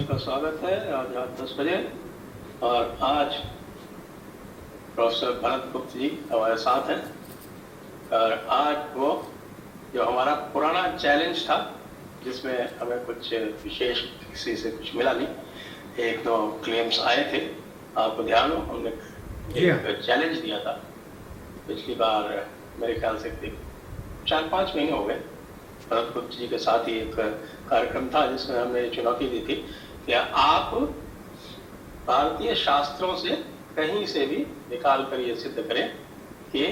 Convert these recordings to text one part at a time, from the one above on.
का स्वागत है आज रात 10 बजे। और आज प्रोफेसर भरत गुप्त जी हमारे साथ हैं। और आज वो जो हमारा पुराना चैलेंज था जिसमें हमें कुछ विशेष किसी से कुछ मिला नहीं, एक दो क्लेम्स आए थे, आपको ध्यान हो, हमने एक चैलेंज दिया था पिछली बार, मेरे ख्याल से 4-5 महीने हो गए। भरत गुप्त जी के साथ ही एक कार्यक्रम था जिसमें हमने चुनौती दी थी कि आप भारतीय शास्त्रों से कहीं से भी निकाल कर ये सिद्ध करें कि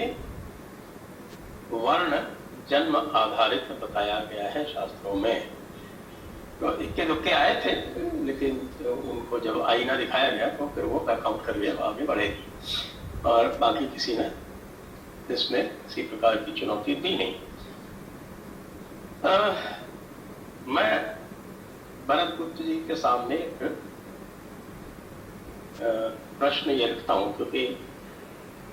वर्ण जन्म आधारित बताया गया है शास्त्रों में। तो इक्के दुक्के आए थे, लेकिन तो उनको जब आईना दिखाया गया तो फिर वो बैकआउट कर लिया, आगे बढ़े, और बाकी किसी ने इसमें किसी प्रकार की चुनौती दी नहीं। मैं भरत गुप्त जी के सामने एक प्रश्न ये रखता हूँ, क्योंकि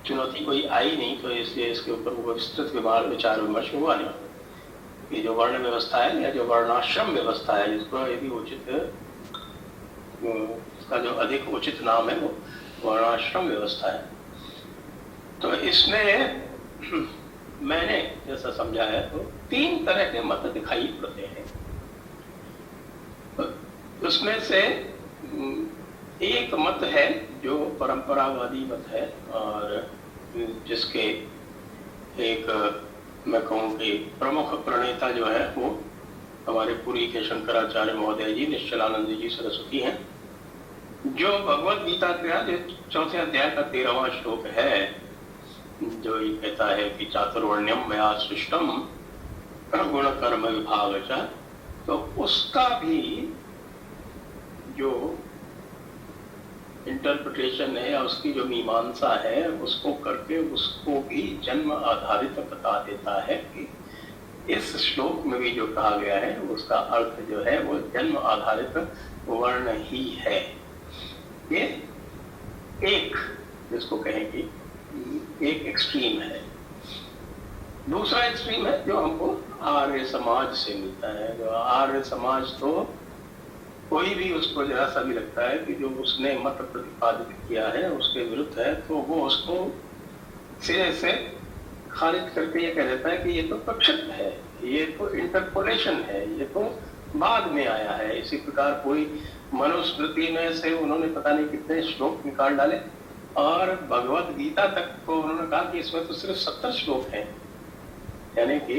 चुनौती कोई आई नहीं तो इसलिए इसके ऊपर वो विस्तृत विचार विमर्श हुआ नहीं। ये जो वर्ण व्यवस्था है या जो वर्णाश्रम व्यवस्था है, जिसको यदि उचित, इसका जो अधिक उचित नाम है वो वर्णाश्रम व्यवस्था है। तो इसमें मैंने जैसा समझा है तो 3 तरह के मत दिखाई पड़ते हैं। उसमें से एक मत है जो परंपरावादी मत है, और जिसके एक मैं कहूँ कि प्रमुख प्रणेता जो है वो हमारे पुरी के शंकराचार्य महोदय जी, निश्चलानंद जी सरस्वती हैं, जो भगवद गीता का जो 4थे अध्याय का 13वां श्लोक है, जो ये कहता है कि चातुर्वर्ण्यम मया सृष्टम गुण कर्म विभाग च, तो उसका भी जो इंटरप्रिटेशन है या उसकी जो मीमांसा है उसको करके उसको भी जन्म आधारित बता देता है कि इस श्लोक में भी जो कहा गया है उसका अर्थ जो है वो जन्म आधारित वर्ण ही है। ये एक, जिसको कहेंगे एक एक्सट्रीम है। दूसरा एक्सट्रीम है जो हमको आर्य समाज से मिलता है। जो आर्य समाज तो कोई भी उसको जरा सा भी लगता है कि जो उसने मत प्रतिपादित किया है उसके विरुद्ध है, तो वो उसको सिरे से खारिज करके ये कह देता है कि ये तो प्रक्षिप्त है, ये तो इंटरपोलेशन है, ये तो बाद में आया है। इसी प्रकार पूरी मनुस्मृति में से उन्होंने पता नहीं कितने श्लोक निकाल डाले, और भगवत गीता तक को उन्होंने कहा कि इसमें तो सिर्फ 70 श्लोक हैं। यानी कि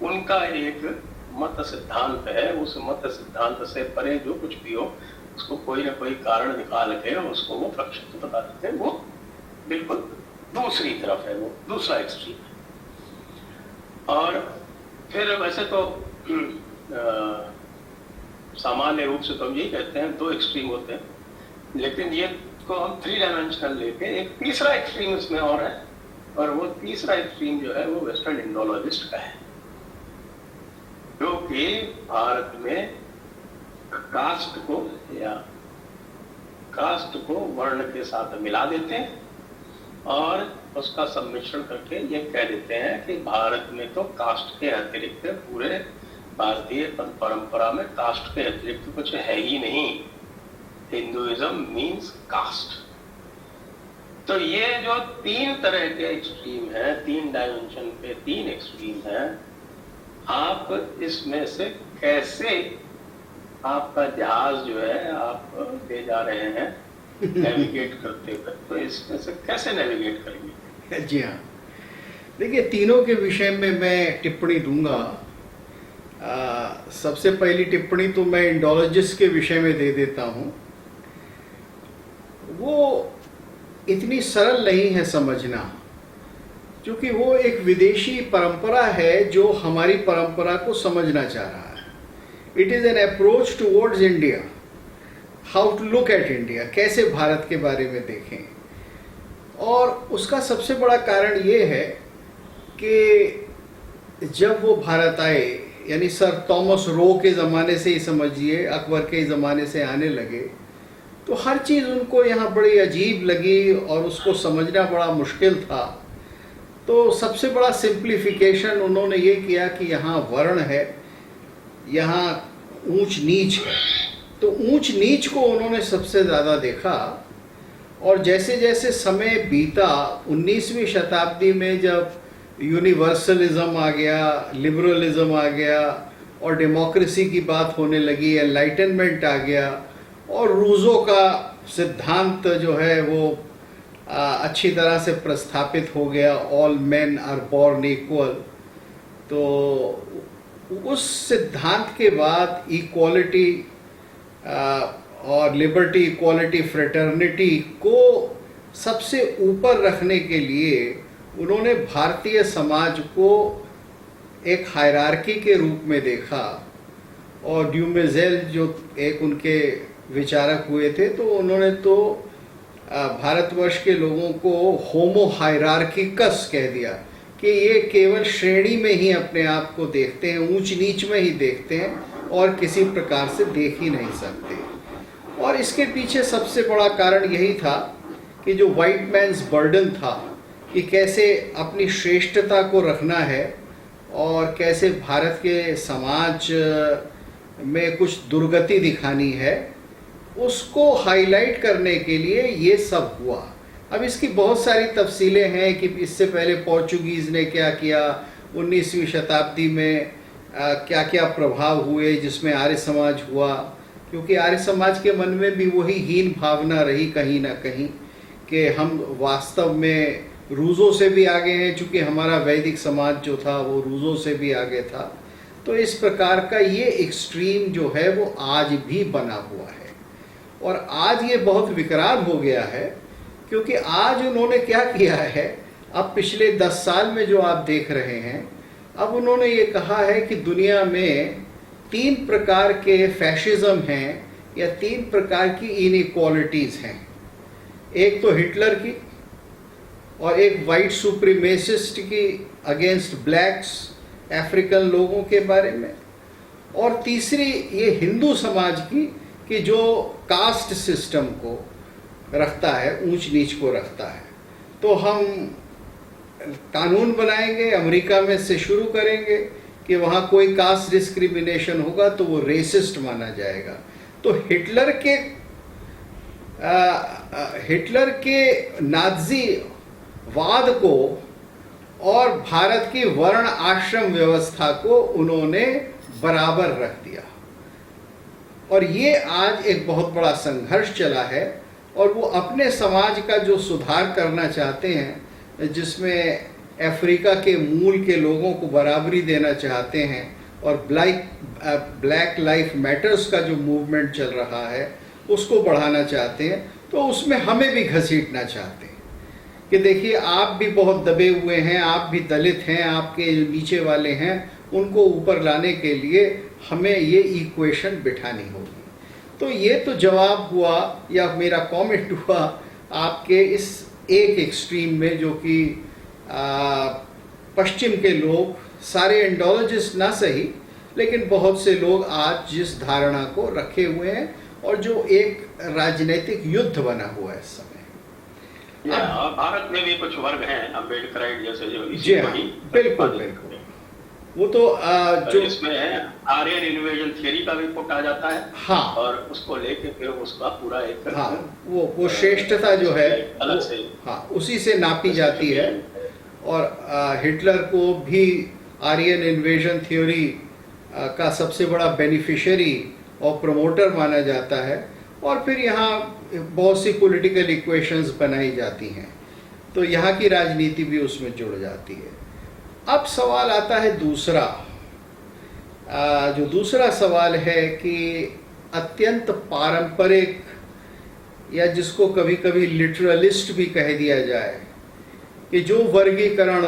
उनका एक मत सिद्धांत है, उस मत सिद्धांत से परे जो कुछ भी हो उसको कोई ना कोई कारण निकाल के उसको वो प्रक्षिप्त बता देते हैं। वो बिल्कुल दूसरी तरफ है, वो दूसरा एक्सट्रीम है। और फिर वैसे तो सामान्य रूप से तो हम यही कहते हैं 2 एक्सट्रीम होते हैं, लेकिन ये को हम 3 डायमेंशनल लेके एक तीसरा एक्सट्रीम इसमें और है, और वो तीसरा एक्सट्रीम जो है वो वेस्टर्न इंडोलॉजिस्ट का है, जो कि भारत में कास्ट को वर्ण के साथ मिला देते हैं और उसका सम्मिश्रण करके ये कह देते हैं कि भारत में तो कास्ट के अतिरिक्त, पूरे भारतीय परंपरा में कास्ट के अतिरिक्त कुछ है ही नहीं। Hinduism means caste. तो ये जो 3 तरह के एक्सट्रीम है, 3 डायमेंशन पे 3 एक्सट्रीम है, आप इसमें से कैसे आपका जहाज जो है आप ले जा रहे हैं नेविगेट करते हुए, तो इसमें से कैसे नेविगेट करेंगे? जी हाँ, देखिए तीनों के विषय में मैं टिप्पणी दूंगा। सबसे पहली टिप्पणी तो मैं इंडोलॉजिस्ट के विषय में दे देता हूँ। वो इतनी सरल नहीं है समझना, क्योंकि वो एक विदेशी परंपरा है जो हमारी परंपरा को समझना चाह रहा है। It is an approach towards India, how to look at India, कैसे भारत के बारे में देखें। और उसका सबसे बड़ा कारण ये है कि जब वो भारत आए, यानी सर थॉमस रो के ज़माने से ही समझिए, अकबर के ज़माने से आने लगे, तो हर चीज़ उनको यहाँ बड़ी अजीब लगी और उसको समझना बड़ा मुश्किल था। तो सबसे बड़ा सिंप्लीफिकेशन उन्होंने ये किया कि यहाँ वर्ण है, यहाँ ऊंच नीच है, तो ऊंच नीच को उन्होंने सबसे ज़्यादा देखा। और जैसे जैसे समय बीता, 19वीं शताब्दी में जब यूनिवर्सलिज्म आ गया, लिबरलिज्म आ गया और डेमोक्रेसी की बात होने लगी, एनलाइटनमेंट आ गया और रूज़ो का सिद्धांत जो है वो अच्छी तरह से प्रस्थापित हो गया, all men are born equal. तो उस सिद्धांत के बाद इक्वालिटी और लिबर्टी, इक्वालिटी, फ्रेटर्निटी को सबसे ऊपर रखने के लिए उन्होंने भारतीय समाज को एक हायरार्की के रूप में देखा। और ड्यूमेजेल जो एक उनके विचारक हुए थे, तो उन्होंने तो भारतवर्ष के लोगों को होमो हायरार्किकस कह दिया कि ये केवल श्रेणी में ही अपने आप को देखते हैं, ऊंच नीच में ही देखते हैं और किसी प्रकार से देख ही नहीं सकते। और इसके पीछे सबसे बड़ा कारण यही था कि जो वाइट मैन्स बर्डन था कि कैसे अपनी श्रेष्ठता को रखना है और कैसे भारत के समाज में कुछ दुर्गति दिखानी है, उसको हाईलाइट करने के लिए ये सब हुआ। अब इसकी बहुत सारी तफसीलें हैं कि इससे पहले पोर्चुगीज़ ने क्या किया, 19वीं शताब्दी में क्या क्या प्रभाव हुए जिसमें आर्य समाज हुआ, क्योंकि आर्य समाज के मन में भी वही हीन भावना रही कहीं ना कहीं कि हम वास्तव में रूज़ों से भी आगे हैं, चूँकि हमारा वैदिक समाज जो था वो रूज़ों से भी आगे था। तो इस प्रकार का ये एक्सट्रीम जो है वो आज भी बना हुआ है और आज ये बहुत विकराल हो गया है, क्योंकि आज उन्होंने क्या किया है, अब पिछले 10 साल में जो आप देख रहे हैं, अब उन्होंने ये कहा है कि दुनिया में 3 प्रकार के फैशिज्म हैं या 3 प्रकार की इनइक्वालिटीज़ हैं। एक तो हिटलर की, और एक वाइट सुप्रीमेसिस्ट की अगेंस्ट ब्लैक्स, अफ्रीकन लोगों के बारे में, और तीसरी ये हिंदू समाज की कि जो कास्ट सिस्टम को रखता है, ऊंच नीच को रखता है। तो हम कानून बनाएंगे, अमेरिका में से शुरू करेंगे कि वहाँ कोई कास्ट डिस्क्रिमिनेशन होगा तो वो रेसिस्ट माना जाएगा। तो हिटलर के नाज़ी वाद को और भारत की वर्ण आश्रम व्यवस्था को उन्होंने बराबर रख दिया। और ये आज एक बहुत बड़ा संघर्ष चला है और वो अपने समाज का जो सुधार करना चाहते हैं, जिसमें अफ्रीका के मूल के लोगों को बराबरी देना चाहते हैं और ब्लैक लाइफ मैटर्स का जो मूवमेंट चल रहा है उसको बढ़ाना चाहते हैं, तो उसमें हमें भी घसीटना चाहते हैं कि देखिए आप भी बहुत दबे हुए हैं, आप भी दलित हैं, आपके नीचे वाले हैं, उनको ऊपर लाने के लिए हमें ये इक्वेशन बिठानी होगी। तो ये तो जवाब हुआ या मेरा कमेंट हुआ आपके इस एक एक्सट्रीम में, जो कि पश्चिम के लोग, सारे एंडोलॉजिस्ट ना सही, लेकिन बहुत से लोग आज जिस धारणा को रखे हुए हैं और जो एक राजनीतिक युद्ध बना हुआ है इस समय। भारत में भी कुछ वर्ग हैं अम्बेडकराइट जैसे जो जी हाँ, बिल्कुल बिल्कुल। वो तो जो इसमें है आर्यन इन्वेजन थियरी का भी पुट आ जाता है। हाँ, और उसको लेके फिर उसका पूरा एक वो श्रेष्ठता जो है अलग से उसी से नापी जाती है। और हिटलर को भी आर्यन इन्वेजन थ्योरी का सबसे बड़ा बेनिफिशियरी और प्रमोटर माना जाता है। और फिर यहाँ बहुत सी पॉलिटिकल इक्वेशंस बनाई जाती हैं, तो यहाँ की राजनीति भी उसमें जुड़ जाती है। अब सवाल आता है दूसरा, जो दूसरा सवाल है कि अत्यंत पारंपरिक, या जिसको कभी कभी लिटरलिस्ट भी कह दिया जाए, कि जो वर्गीकरण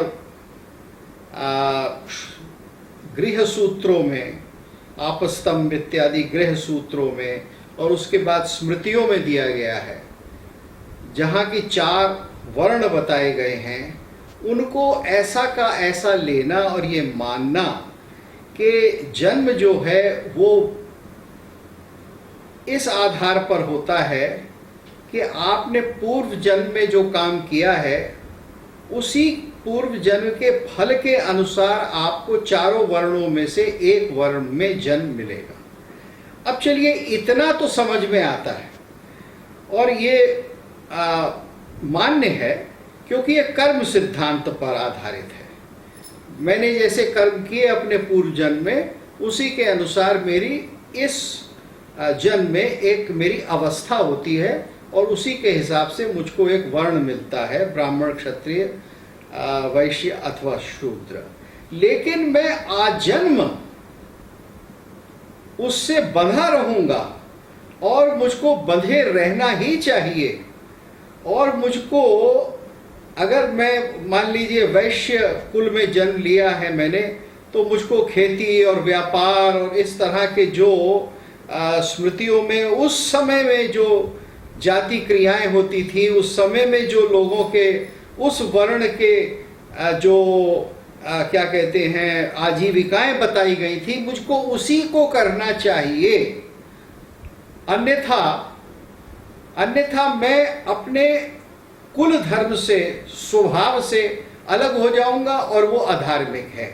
गृह सूत्रों में, आपस्तंभ इत्यादि गृह सूत्रों में और उसके बाद स्मृतियों में दिया गया है, जहाँ की 4 वर्ण बताए गए हैं, उनको ऐसा का ऐसा लेना और ये मानना कि जन्म जो है वो इस आधार पर होता है कि आपने पूर्व जन्म में जो काम किया है उसी पूर्व जन्म के फल के अनुसार आपको 4 वर्णों में से एक वर्ण में जन्म मिलेगा। अब चलिए इतना तो समझ में आता है और ये मान्य है, क्योंकि ये कर्म सिद्धांत पर आधारित है। मैंने जैसे कर्म किए अपने पूर्व जन्म में, उसी के अनुसार मेरी इस जन्म में एक मेरी अवस्था होती है और उसी के हिसाब से मुझको एक वर्ण मिलता है, ब्राह्मण, क्षत्रिय, वैश्य अथवा शूद्र। लेकिन मैं आजन्म उससे बंधा रहूंगा और मुझको बंधे रहना ही चाहिए। और मुझको, अगर मैं मान लीजिए वैश्य कुल में जन्म लिया है मैंने, तो मुझको खेती और व्यापार और इस तरह के जो स्मृतियों में उस समय में जो जाति क्रियाएं होती थी, उस समय में जो लोगों के उस वर्ण के जो क्या कहते हैं आजीविकाएं बताई गई थी, मुझको उसी को करना चाहिए। अन्यथा मैं अपने कुल धर्म से, स्वभाव से अलग हो जाऊंगा और वो अधार्मिक है।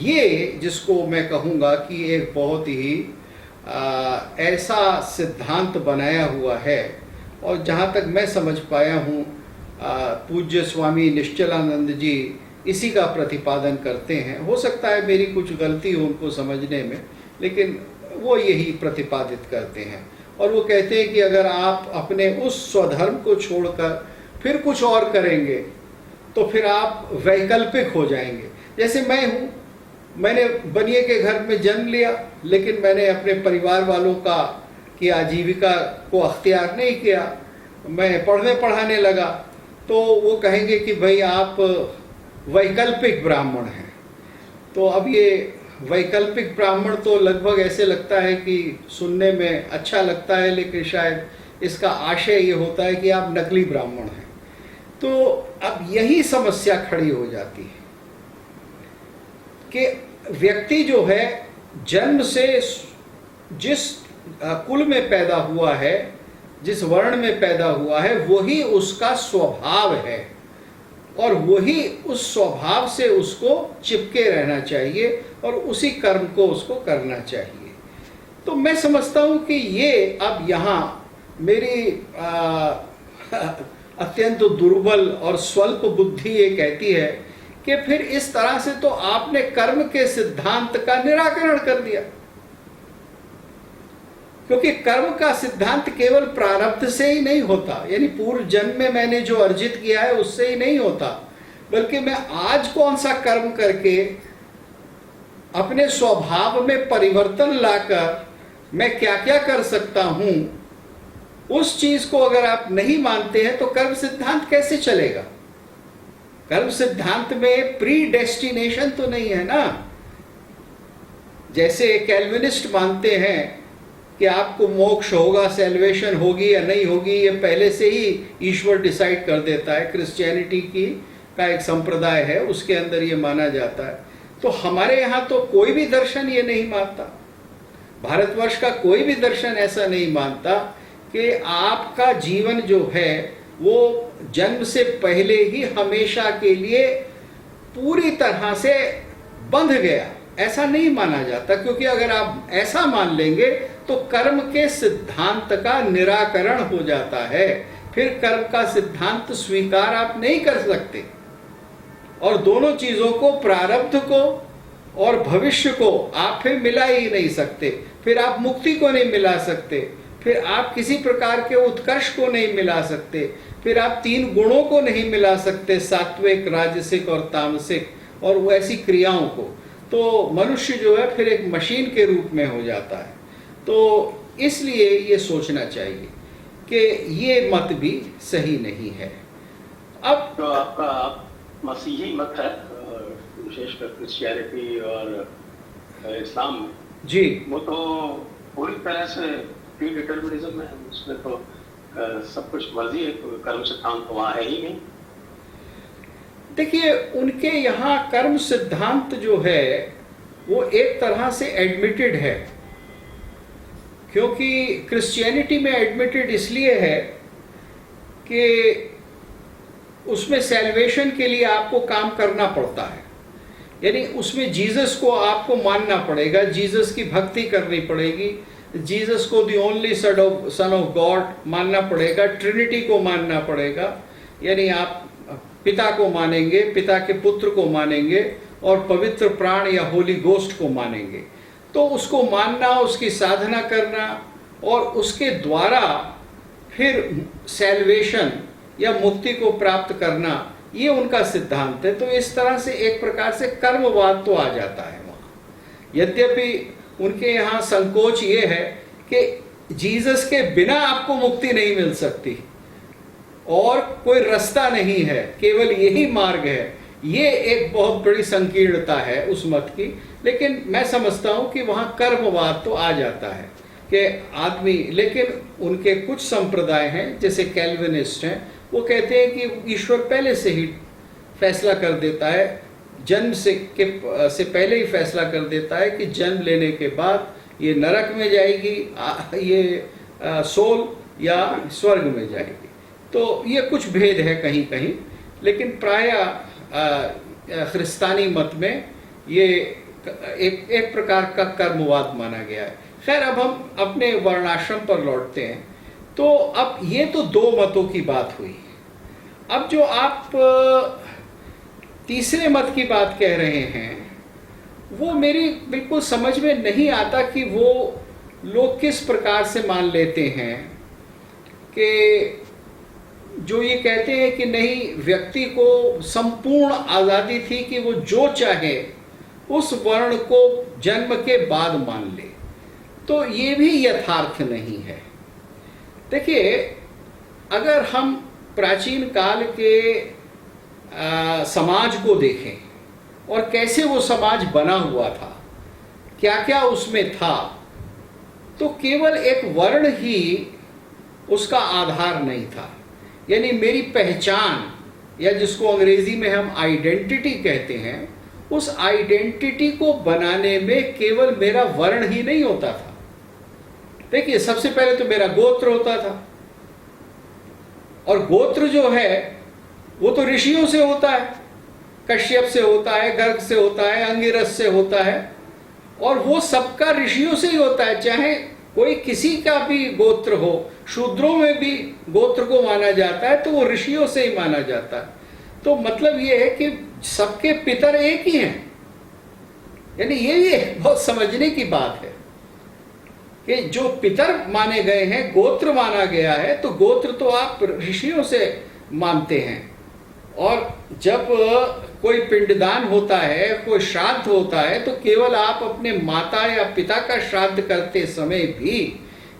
ये जिसको मैं कहूंगा कि एक बहुत ही ऐसा सिद्धांत बनाया हुआ है, और जहाँ तक मैं समझ पाया हूँ पूज्य स्वामी निश्चलानंद जी इसी का प्रतिपादन करते हैं। हो सकता है मेरी कुछ गलती हो उनको समझने में, लेकिन वो यही प्रतिपादित करते हैं। और वो कहते हैं कि अगर आप अपने उस स्वधर्म को छोड़कर फिर कुछ और करेंगे तो फिर आप वैकल्पिक हो जाएंगे। जैसे मैं हूँ, मैंने बनिए के घर में जन्म लिया, लेकिन मैंने अपने परिवार वालों की आजीविका को अख्तियार नहीं किया, मैं पढ़ने पढ़ाने लगा, तो वो कहेंगे कि भाई आप वैकल्पिक ब्राह्मण हैं। तो अब ये वैकल्पिक ब्राह्मण तो लगभग ऐसे लगता है कि सुनने में अच्छा लगता है, लेकिन शायद इसका आशय ये होता है कि आप नकली ब्राह्मण हैं। तो अब यही समस्या खड़ी हो जाती है कि व्यक्ति जो है जन्म से जिस कुल में पैदा हुआ है, जिस वर्ण में पैदा हुआ है, वही उसका स्वभाव है और वही उस स्वभाव से उसको चिपके रहना चाहिए और उसी कर्म को उसको करना चाहिए। तो मैं समझता हूं कि ये अब यहाँ मेरी अत्यंत दुर्बल और स्वल्प बुद्धि ये कहती है कि फिर इस तरह से तो आपने कर्म के सिद्धांत का निराकरण कर दिया, क्योंकि कर्म का सिद्धांत केवल प्रारब्ध से ही नहीं होता, यानी पूर्व जन्म में मैंने जो अर्जित किया है उससे ही नहीं होता, बल्कि मैं आज कौन सा कर्म करके अपने स्वभाव में परिवर्तन लाकर मैं क्या क्या कर सकता हूं, उस चीज को अगर आप नहीं मानते हैं तो कर्म सिद्धांत कैसे चलेगा? कर्म सिद्धांत में प्री डेस्टिनेशन तो नहीं है ना। जैसे कैल्विनिस्ट मानते हैं कि आपको मोक्ष होगा, सैल्वेशन होगी या नहीं होगी, ये पहले से ही ईश्वर डिसाइड कर देता है। क्रिश्चियनिटी का एक संप्रदाय है, उसके अंदर ये माना जाता है। तो हमारे यहाँ तो कोई भी दर्शन ये नहीं मानता, भारतवर्ष का कोई भी दर्शन ऐसा नहीं मानता कि आपका जीवन जो है वो जन्म से पहले ही हमेशा के लिए पूरी तरह से बंध गया, ऐसा नहीं माना जाता। क्योंकि अगर आप ऐसा मान लेंगे तो कर्म के सिद्धांत का निराकरण हो जाता है, फिर कर्म का सिद्धांत स्वीकार आप नहीं कर सकते और दोनों चीजों को, प्रारब्ध को और भविष्य को आप फिर मिला ही नहीं सकते। फिर आप मुक्ति को नहीं मिला सकते, फिर आप किसी प्रकार के उत्कर्ष को नहीं मिला सकते, फिर आप तीन गुणों को नहीं मिला सकते, सात्विक, राजसिक और तामसिक, और वो ऐसी क्रियाओं को। तो मनुष्य जो है फिर एक मशीन के रूप में हो जाता है। तो इसलिए ये सोचना चाहिए कि ये मत भी सही नहीं है। अब तो आपका मसीही मत है, विशेषकर क्रिश्चियनिटी और इस्लाम में जी, वो तो पूरी तरह से प्री डिटर्मिनिज्म है, उसमें तो सब कुछ मर्जी है, कर्म सिद्धांत तो वहाँ है ही नहीं। देखिए उनके यहाँ कर्म सिद्धांत जो है वो एक तरह से एडमिटेड है, क्योंकि क्रिश्चियनिटी में एडमिटेड इसलिए है कि उसमें सैल्वेशन के लिए आपको काम करना पड़ता है, यानी उसमें जीसस को आपको मानना पड़ेगा, जीसस की भक्ति करनी पड़ेगी, जीसस को the only son of God मानना पड़ेगा, ट्रिनिटी को मानना पड़ेगा, यानी आप पिता को मानेंगे, पिता के पुत्र को मानेंगे और पवित्र प्राण या होली गोस्ट को मानेंगे। तो उसको मानना, उसकी साधना करना और उसके द्वारा फिर सैल्वेशन या मुक्ति को प्राप्त करना, ये उनका सिद्धांत है। तो इस तरह से एक प्रकार से कर्मवाद तो आ जाता है वहाँ। यद्यपि उनके यहाँ संकोच ये है कि जीसस के बिना आपको मुक्ति नहीं मिल सकती और कोई रास्ता नहीं है, केवल यही मार्ग है। ये एक बहुत बड़ी संकीर्णता है उस मत की। लेकिन मैं समझता हूँ कि वहाँ कर्मवाद तो आ जाता है कि आदमी, लेकिन उनके कुछ संप्रदाय हैं जैसे कैल्विनिस्ट हैं, वो कहते हैं कि ईश्वर पहले से ही फैसला कर देता है, जन्म से पहले ही फैसला कर देता है कि जन्म लेने के बाद ये नरक में जाएगी, ये सोल या स्वर्ग में जाएगी। तो ये कुछ भेद है कहीं कहीं, लेकिन प्रायः ख्रिस्तानी मत में ये एक प्रकार का कर्मवाद माना गया है। खैर, अब हम अपने वर्णाश्रम पर लौटते हैं। तो अब ये तो दो मतों की बात हुई। अब जो आप तीसरे मत की बात कह रहे हैं, वो मेरी बिल्कुल समझ में नहीं आता कि वो लोग किस प्रकार से मान लेते हैं कि जो ये कहते हैं कि नहीं, व्यक्ति को संपूर्ण आज़ादी थी कि वो जो चाहे उस वर्ण को जन्म के बाद मान ले। तो ये भी यथार्थ नहीं है। देखिए, अगर हम प्राचीन काल के समाज को देखें और कैसे वो समाज बना हुआ था, क्या क्या उसमें था, तो केवल एक वर्ण ही उसका आधार नहीं था। यानी मेरी पहचान, या जिसको अंग्रेजी में हम आइडेंटिटी कहते हैं, उस आइडेंटिटी को बनाने में केवल मेरा वर्ण ही नहीं होता था। देखिए, सबसे पहले तो मेरा गोत्र होता था, और गोत्र जो है वो तो ऋषियों से होता है, कश्यप से होता है, गर्ग से होता है, अंगिरस से होता है, और वो सबका ऋषियों से ही होता है। चाहे कोई किसी का भी गोत्र हो, शूद्रों में भी गोत्र को माना जाता है तो वो ऋषियों से ही माना जाता है। तो मतलब ये है कि सबके पितर एक ही हैं। यानी ये बहुत समझने की बात है कि जो पितर माने गए हैं, गोत्र माना गया है, तो गोत्र तो आप ऋषियों से मानते हैं। और जब कोई पिंडदान होता है, कोई श्राद्ध होता है, तो केवल आप अपने माता या पिता का श्राद्ध करते समय भी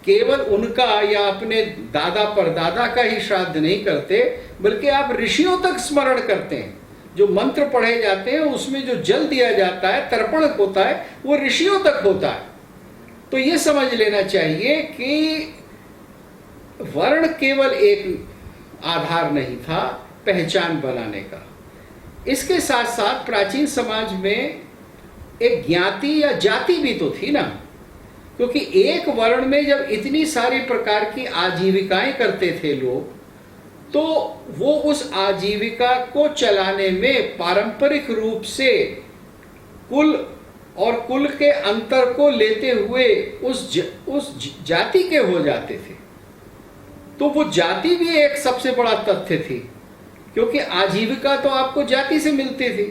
केवल उनका या अपने दादा परदादा का ही श्राद्ध नहीं करते, बल्कि आप ऋषियों तक स्मरण करते हैं। जो मंत्र पढ़े जाते हैं उसमें जो जल दिया जाता है, तर्पण होता है, वो ऋषियों तक होता है। तो ये समझ लेना चाहिए कि वर्ण केवल एक आधार नहीं था पहचान बनाने का। इसके साथ साथ प्राचीन समाज में एक ज्ञाति या जाति भी तो थी ना, क्योंकि एक वर्ण में जब इतनी सारी प्रकार की आजीविकाएं करते थे लोग, तो वो उस आजीविका को चलाने में पारंपरिक रूप से कुल और कुल के अंतर को लेते हुए उस जाति के हो जाते थे। तो वो जाति भी एक सबसे बड़ा तथ्य थी, क्योंकि आजीविका तो आपको जाति से मिलती थी।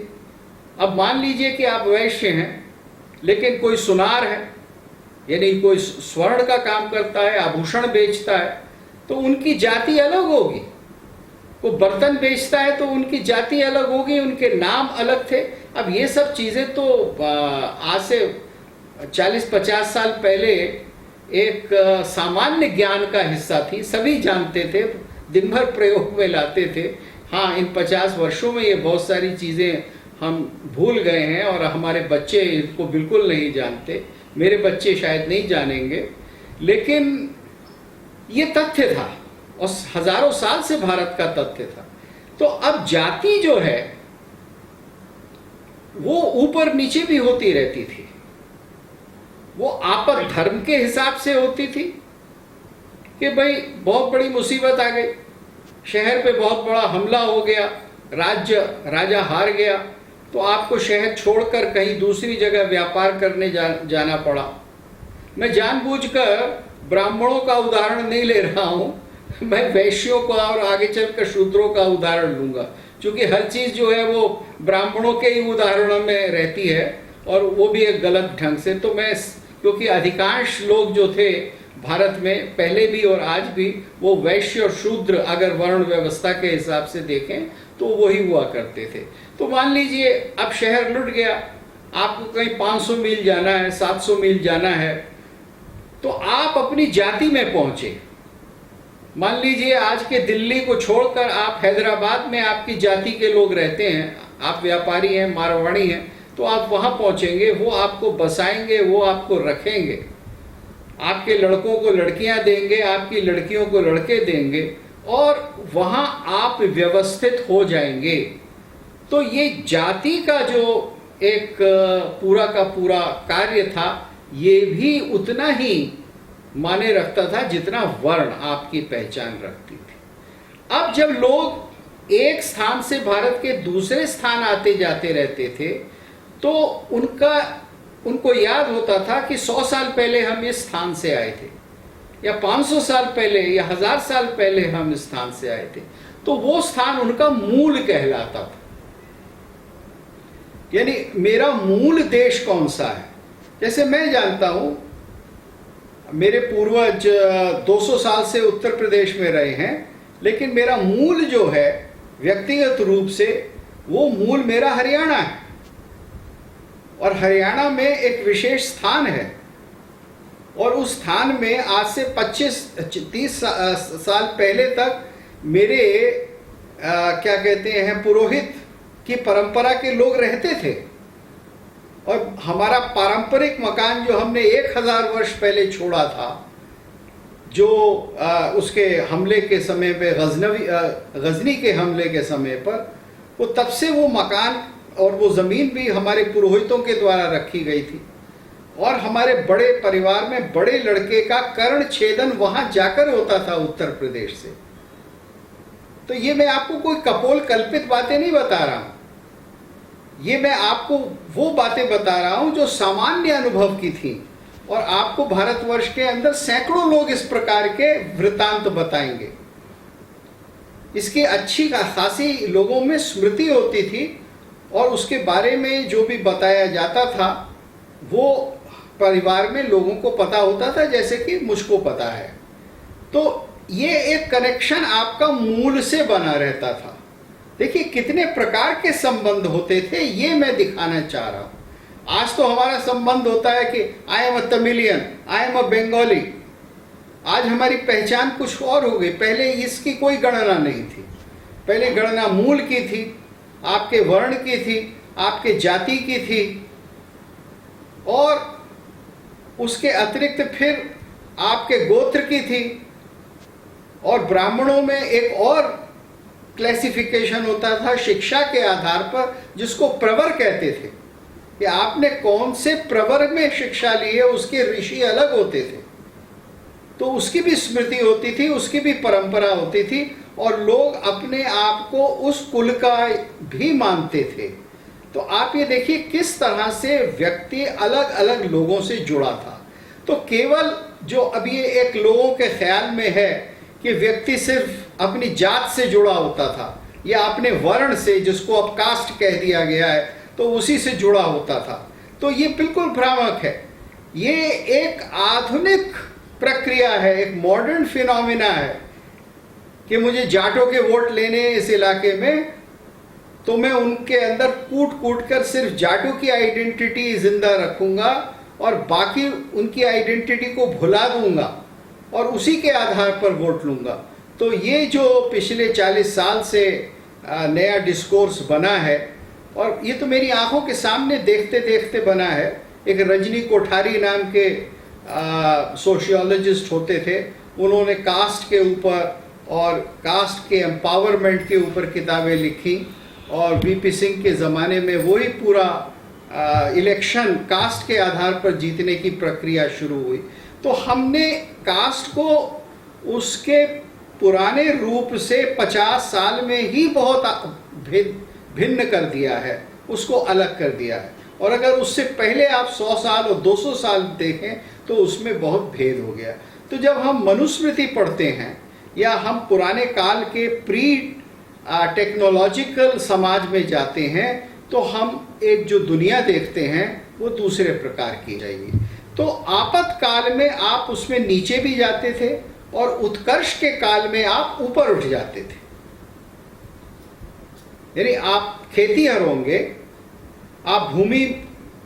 अब मान लीजिए कि आप वैश्य हैं, लेकिन कोई सुनार है, यानी कोई स्वर्ण का काम करता है, आभूषण बेचता है, तो उनकी जाति अलग होगी। कोई बर्तन बेचता है तो उनकी जाति अलग होगी, उनके नाम अलग थे। अब ये सब चीज़ें तो आज से 40-50 साल पहले एक सामान्य ज्ञान का हिस्सा थी, सभी जानते थे, दिन भर प्रयोग में लाते थे। हाँ, इन 50 वर्षों में ये बहुत सारी चीज़ें हम भूल गए हैं और हमारे बच्चे इसको बिल्कुल नहीं जानते, मेरे बच्चे शायद नहीं जानेंगे, लेकिन ये तथ्य था और हजारों साल से भारत का तथ्य था। तो अब जाति जो है वो ऊपर नीचे भी होती रहती थी। वो आपद धर्म के हिसाब से होती थी कि भाई बहुत बड़ी मुसीबत आ गई, शहर पे बहुत बड़ा हमला हो गया, राजा हार गया, तो आपको शहर छोड़कर कहीं दूसरी जगह व्यापार करने जाना पड़ा। मैं जानबूझकर ब्राह्मणों का उदाहरण नहीं ले रहा हूं, मैं वैश्यों का और आगे चलकर शूद्रों का उदाहरण लूंगा, क्योंकि हर चीज जो है वो ब्राह्मणों के ही उदाहरणों में रहती है और वो भी एक गलत ढंग से। तो मैं, क्योंकि अधिकांश लोग जो थे भारत में पहले भी और आज भी, वो वैश्य और शूद्र अगर वर्ण व्यवस्था के हिसाब से देखें तो वही हुआ करते थे। तो मान लीजिए अब शहर लुट गया, आपको कहीं 500 मील जाना है, 700 मील जाना है, तो आप अपनी जाति में पहुंचे। मान लीजिए आज के दिल्ली को छोड़कर आप हैदराबाद में आपकी जाति के लोग रहते हैं, आप व्यापारी हैं, मारवाड़ी हैं, तो आप वहां पहुंचेंगे, वो आपको बसाएंगे, वो आपको रखेंगे, आपके लड़कों को लड़कियां देंगे, आपकी लड़कियों को लड़के देंगे और वहां आप व्यवस्थित हो जाएंगे। तो ये जाति का जो एक पूरा का पूरा कार्य था, ये भी उतना ही माने रखता था जितना वर्ण आपकी पहचान रखती थी। अब जब लोग एक स्थान से भारत के दूसरे स्थान आते जाते रहते थे, तो उनको याद होता था कि 100 साल पहले हम इस स्थान से आए थे, या 500 साल पहले या 1000 साल पहले हम इस स्थान से आए थे। तो वो स्थान उनका मूल कहलाता था, यानी मेरा मूल देश कौन सा है। जैसे मैं जानता हूं, मेरे पूर्वज 200 साल से उत्तर प्रदेश में रहे हैं, लेकिन मेरा मूल जो है व्यक्तिगत रूप से, वो मूल मेरा हरियाणा है। और हरियाणा में एक विशेष स्थान है, और उस स्थान में आज से 25-30 साल पहले तक मेरे क्या कहते हैं, पुरोहित की परंपरा के लोग रहते थे। और हमारा पारंपरिक मकान जो हमने 1000 वर्ष पहले छोड़ा था, जो उसके हमले के समय पे, गजनी के हमले के समय पर, वो तब से वो मकान और वो ज़मीन भी हमारे पुरोहितों के द्वारा रखी गई थी। और हमारे बड़े परिवार में बड़े लड़के का कर्ण छेदन वहां जाकर होता था उत्तर प्रदेश से। तो ये मैं आपको कोई कपोल कल्पित बातें नहीं बता रहा हूं, ये मैं आपको वो बातें बता रहा हूं जो सामान्य अनुभव की थी। और आपको भारतवर्ष के अंदर सैकड़ों लोग इस प्रकार के वृत्तांत बताएंगे। इसकी अच्छी खासी लोगों में स्मृति होती थी, और उसके बारे में जो भी बताया जाता था वो परिवार में लोगों को पता होता था, जैसे कि मुझको पता है। तो ये एक कनेक्शन आपका मूल से बना रहता था। देखिए कितने प्रकार के संबंध होते थे, ये मैं दिखाना चाह रहा हूं। आज तो हमारा संबंध होता है कि I am a Tamilian, I am a Bengali. आज हमारी पहचान कुछ और हो गई, पहले इसकी कोई गणना नहीं थी। पहले गणना मूल की थी, आपके वर्ण की थी, आपके जाति की थी, और उसके अतिरिक्त फिर आपके गोत्र की थी। और ब्राह्मणों में एक और क्लासिफिकेशन होता था शिक्षा के आधार पर, जिसको प्रवर कहते थे, कि आपने कौन से प्रवर में शिक्षा ली है, उसके ऋषि अलग होते थे। तो उसकी भी स्मृति होती थी, उसकी भी परंपरा होती थी, और लोग अपने आप को उस कुल का भी मानते थे। तो आप ये देखिए किस तरह से व्यक्ति अलग अलग लोगों से जुड़ा था। तो केवल जो अभी एक लोगों के ख्याल में है कि व्यक्ति सिर्फ अपनी जात से जुड़ा होता था, या अपने वर्ण से, जिसको अब कास्ट कह दिया गया है, तो उसी से जुड़ा होता था, तो ये बिल्कुल भ्रामक है। ये एक आधुनिक प्रक्रिया है, एक मॉडर्न फिनोमिना है कि मुझे जाटों के वोट लेने इस इलाके में, तो मैं उनके अंदर कूट कूट कर सिर्फ जाटों की आइडेंटिटी जिंदा रखूंगा और बाकी उनकी आइडेंटिटी को भुला दूंगा और उसी के आधार पर वोट लूंगा। तो ये जो पिछले 40 साल से नया डिस्कोर्स बना है, और ये तो मेरी आंखों के सामने देखते देखते बना है। एक रजनी कोठारी नाम के सोशियोलॉजिस्ट होते थे, उन्होंने कास्ट के ऊपर और कास्ट के एम्पावरमेंट के ऊपर किताबें लिखी, और वीपी सिंह के ज़माने में वही पूरा इलेक्शन कास्ट के आधार पर जीतने की प्रक्रिया शुरू हुई। तो हमने कास्ट को उसके पुराने रूप से 50 साल में ही बहुत भिन्न कर दिया है, उसको अलग कर दिया है। और अगर उससे पहले आप 100 साल और 200 साल देखें तो उसमें बहुत भेद हो गया। तो जब हम मनुस्मृति पढ़ते हैं या हम पुराने काल के प्री टेक्नोलॉजिकल समाज में जाते हैं तो हम एक जो दुनिया देखते हैं वो दूसरे प्रकार की जाएगी। तो आपातकाल में आप उसमें नीचे भी जाते थे और उत्कर्ष के काल में आप ऊपर उठ जाते थे। यानी आप खेतीहर होंगे, आप भूमि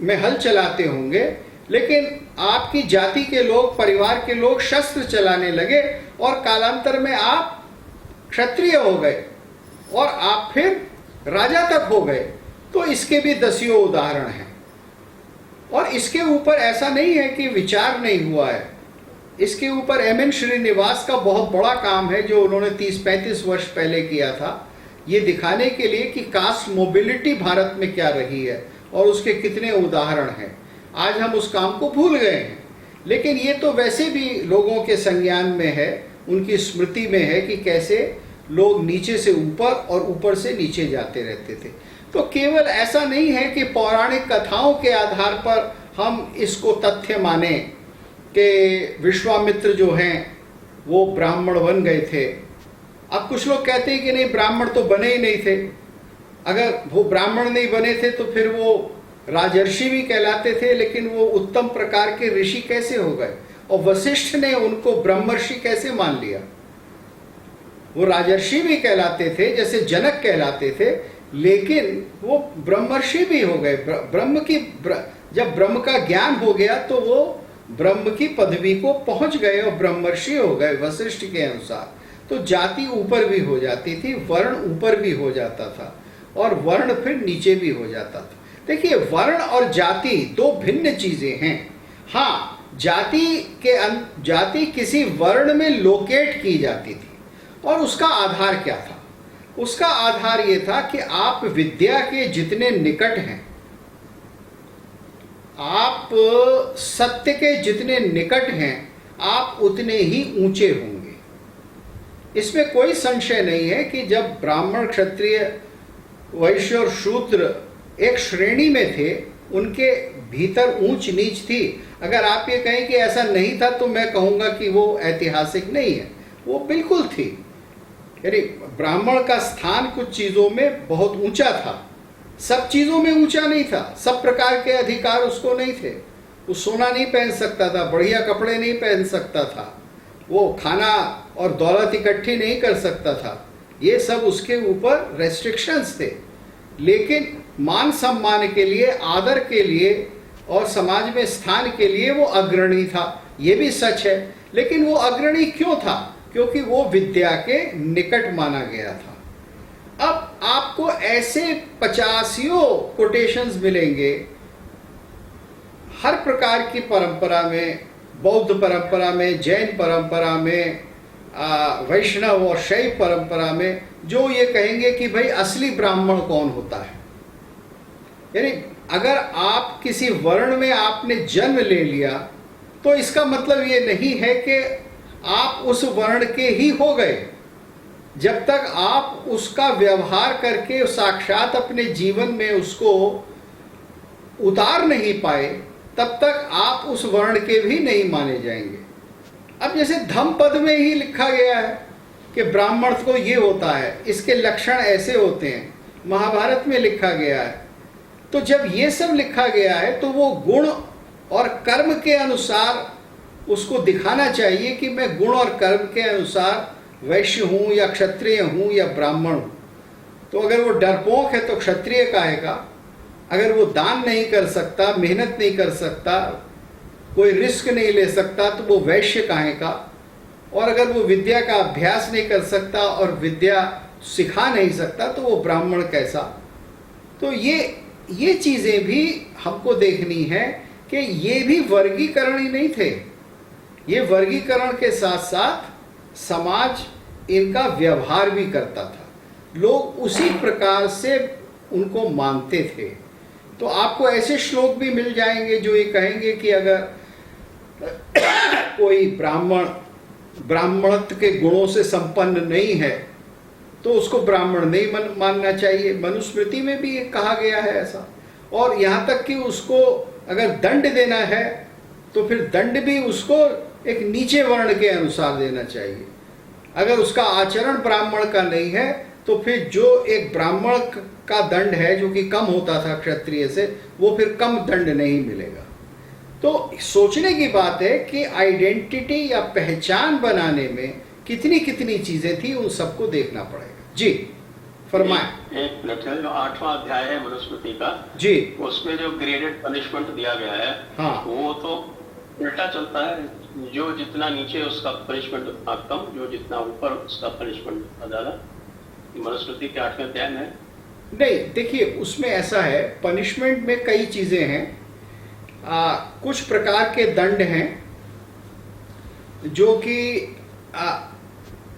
में हल चलाते होंगे, लेकिन आपकी जाति के लोग, परिवार के लोग शस्त्र चलाने लगे और कालांतर में आप क्षत्रिय हो गए और आप फिर राजा तक हो गए। तो इसके भी दसियों उदाहरण हैं। और इसके ऊपर ऐसा नहीं है कि विचार नहीं हुआ है, इसके ऊपर एम.एन. श्रीनिवास का बहुत बड़ा काम है जो उन्होंने 30-35 वर्ष पहले किया था, ये दिखाने के लिए कि कास्ट मोबिलिटी भारत में क्या रही है और उसके कितने उदाहरण हैं। आज हम उस काम को भूल गए हैं, लेकिन ये तो वैसे भी लोगों के संज्ञान में है, उनकी स्मृति में है कि कैसे लोग नीचे से ऊपर और ऊपर से नीचे जाते रहते थे। तो केवल ऐसा नहीं है कि पौराणिक कथाओं के आधार पर हम इसको तथ्य माने कि विश्वामित्र जो हैं वो ब्राह्मण बन गए थे। अब कुछ लोग कहते हैं कि नहीं, ब्राह्मण तो बने ही नहीं थे। अगर वो ब्राह्मण नहीं बने थे तो फिर वो राजर्षि भी कहलाते थे, लेकिन वो उत्तम प्रकार के ऋषि कैसे हो गए? और वशिष्ठ ने उनको ब्रह्मर्षि कैसे मान लिया? वो राजर्षि भी कहलाते थे जैसे जनक कहलाते थे, लेकिन वो ब्रह्मर्षि भी हो गए। जब ब्रह्म का ज्ञान हो गया तो वो ब्रह्म की पदवी को पहुंच गए और ब्रह्मर्षि हो गए वशिष्ठ के अनुसार। तो जाति ऊपर भी हो जाती थी, वर्ण ऊपर भी हो जाता था और वर्ण फिर नीचे भी हो जाता था। देखिए, वर्ण और जाति दो भिन्न चीजें हैं। हाँ, जाति किसी वर्ण में लोकेट की जाती थी और उसका आधार क्या था? उसका आधार ये था कि आप विद्या के जितने निकट हैं, आप सत्य के जितने निकट हैं, आप उतने ही ऊंचे होंगे। इसमें कोई संशय नहीं है कि जब ब्राह्मण, क्षत्रिय, वैश्य और शूद्र एक श्रेणी में थे, उनके भीतर ऊंच नीच थी। अगर आप ये कहें कि ऐसा नहीं था तो मैं कहूंगा कि वो ऐतिहासिक नहीं है, वो बिल्कुल थी। यानी ब्राह्मण का स्थान कुछ चीजों में बहुत ऊंचा था, सब चीजों में ऊंचा नहीं था। सब प्रकार के अधिकार उसको नहीं थे। वो सोना नहीं पहन सकता था, बढ़िया कपड़े नहीं पहन सकता था, वो खाना और दौलत इकट्ठी नहीं कर सकता था। ये सब उसके ऊपर रेस्ट्रिक्शंस थे। लेकिन मान सम्मान के लिए, आदर के लिए और समाज में स्थान के लिए वो अग्रणी था, ये भी सच है। लेकिन वो अग्रणी क्यों था? क्योंकि वो विद्या के निकट माना गया था। अब आपको ऐसे 50 कोटेशंस मिलेंगे हर प्रकार की परंपरा में, बौद्ध परंपरा में, जैन परंपरा में, वैष्णव और शैव परंपरा में, जो ये कहेंगे कि भाई असली ब्राह्मण कौन होता है। यानी अगर आप किसी वर्ण में आपने जन्म ले लिया तो इसका मतलब ये नहीं है कि आप उस वर्ण के ही हो गए। जब तक आप उसका व्यवहार करके साक्षात अपने जीवन में उसको उतार नहीं पाए, तब तक आप उस वर्ण के भी नहीं माने जाएंगे। अब जैसे धम्म पद में ही लिखा गया है कि ब्राह्मण को ये होता है, इसके लक्षण ऐसे होते हैं, महाभारत में लिखा गया है। तो जब ये सब लिखा गया है तो वो गुण और कर्म के अनुसार उसको दिखाना चाहिए कि मैं गुण और कर्म के अनुसार वैश्य हूं या क्षत्रिय हूं या ब्राह्मण हूं। तो अगर वो डरपोक है तो क्षत्रिय कहेगा, अगर वो दान नहीं कर सकता, मेहनत नहीं कर सकता, कोई रिस्क नहीं ले सकता तो वो वैश्य कहेगा, और अगर वो विद्या का अभ्यास नहीं कर सकता और विद्या सिखा नहीं सकता तो वो ब्राह्मण कैसा। तो ये चीजें भी हमको देखनी है कि ये भी वर्गीकरण ही नहीं थे, ये वर्गीकरण के साथ साथ समाज इनका व्यवहार भी करता था, लोग उसी प्रकार से उनको मानते थे। तो आपको ऐसे श्लोक भी मिल जाएंगे जो ये कहेंगे कि अगर कोई ब्राह्मणत्व के गुणों से संपन्न नहीं है तो उसको ब्राह्मण नहीं मानना चाहिए। मनुस्मृति में भी कहा गया है ऐसा। और यहाँ तक कि उसको अगर दंड देना है तो फिर दंड भी उसको एक नीचे वर्ण के अनुसार देना चाहिए। अगर उसका आचरण ब्राह्मण का नहीं है तो फिर जो एक ब्राह्मण का दंड है जो कि कम होता था क्षत्रिय से, वो फिर कम दंड नहीं मिलेगा। तो सोचने की बात है कि आइडेंटिटी या पहचान बनाने में कितनी कितनी चीजें थी, उन सबको देखना पड़ेगा। जी फरमाएं। एक मिनट है, जो 8वां अध्याय है मनुस्मृति का जी, उसमें जो ग्रेडेड पनिशमेंट दिया गया है, हाँ, वो तो उल्टा चलता है। जो जितना नीचे उसका पनिशमेंट उतना कम, जो जितना ऊपर उसका पनिशमेंट उतना ज्यादा। मनुस्मृति के 8वें अध्याय में है। नहीं देखिए, उसमें ऐसा है, पनिशमेंट में कई चीजें हैं। कुछ प्रकार के दंड हैं जो कि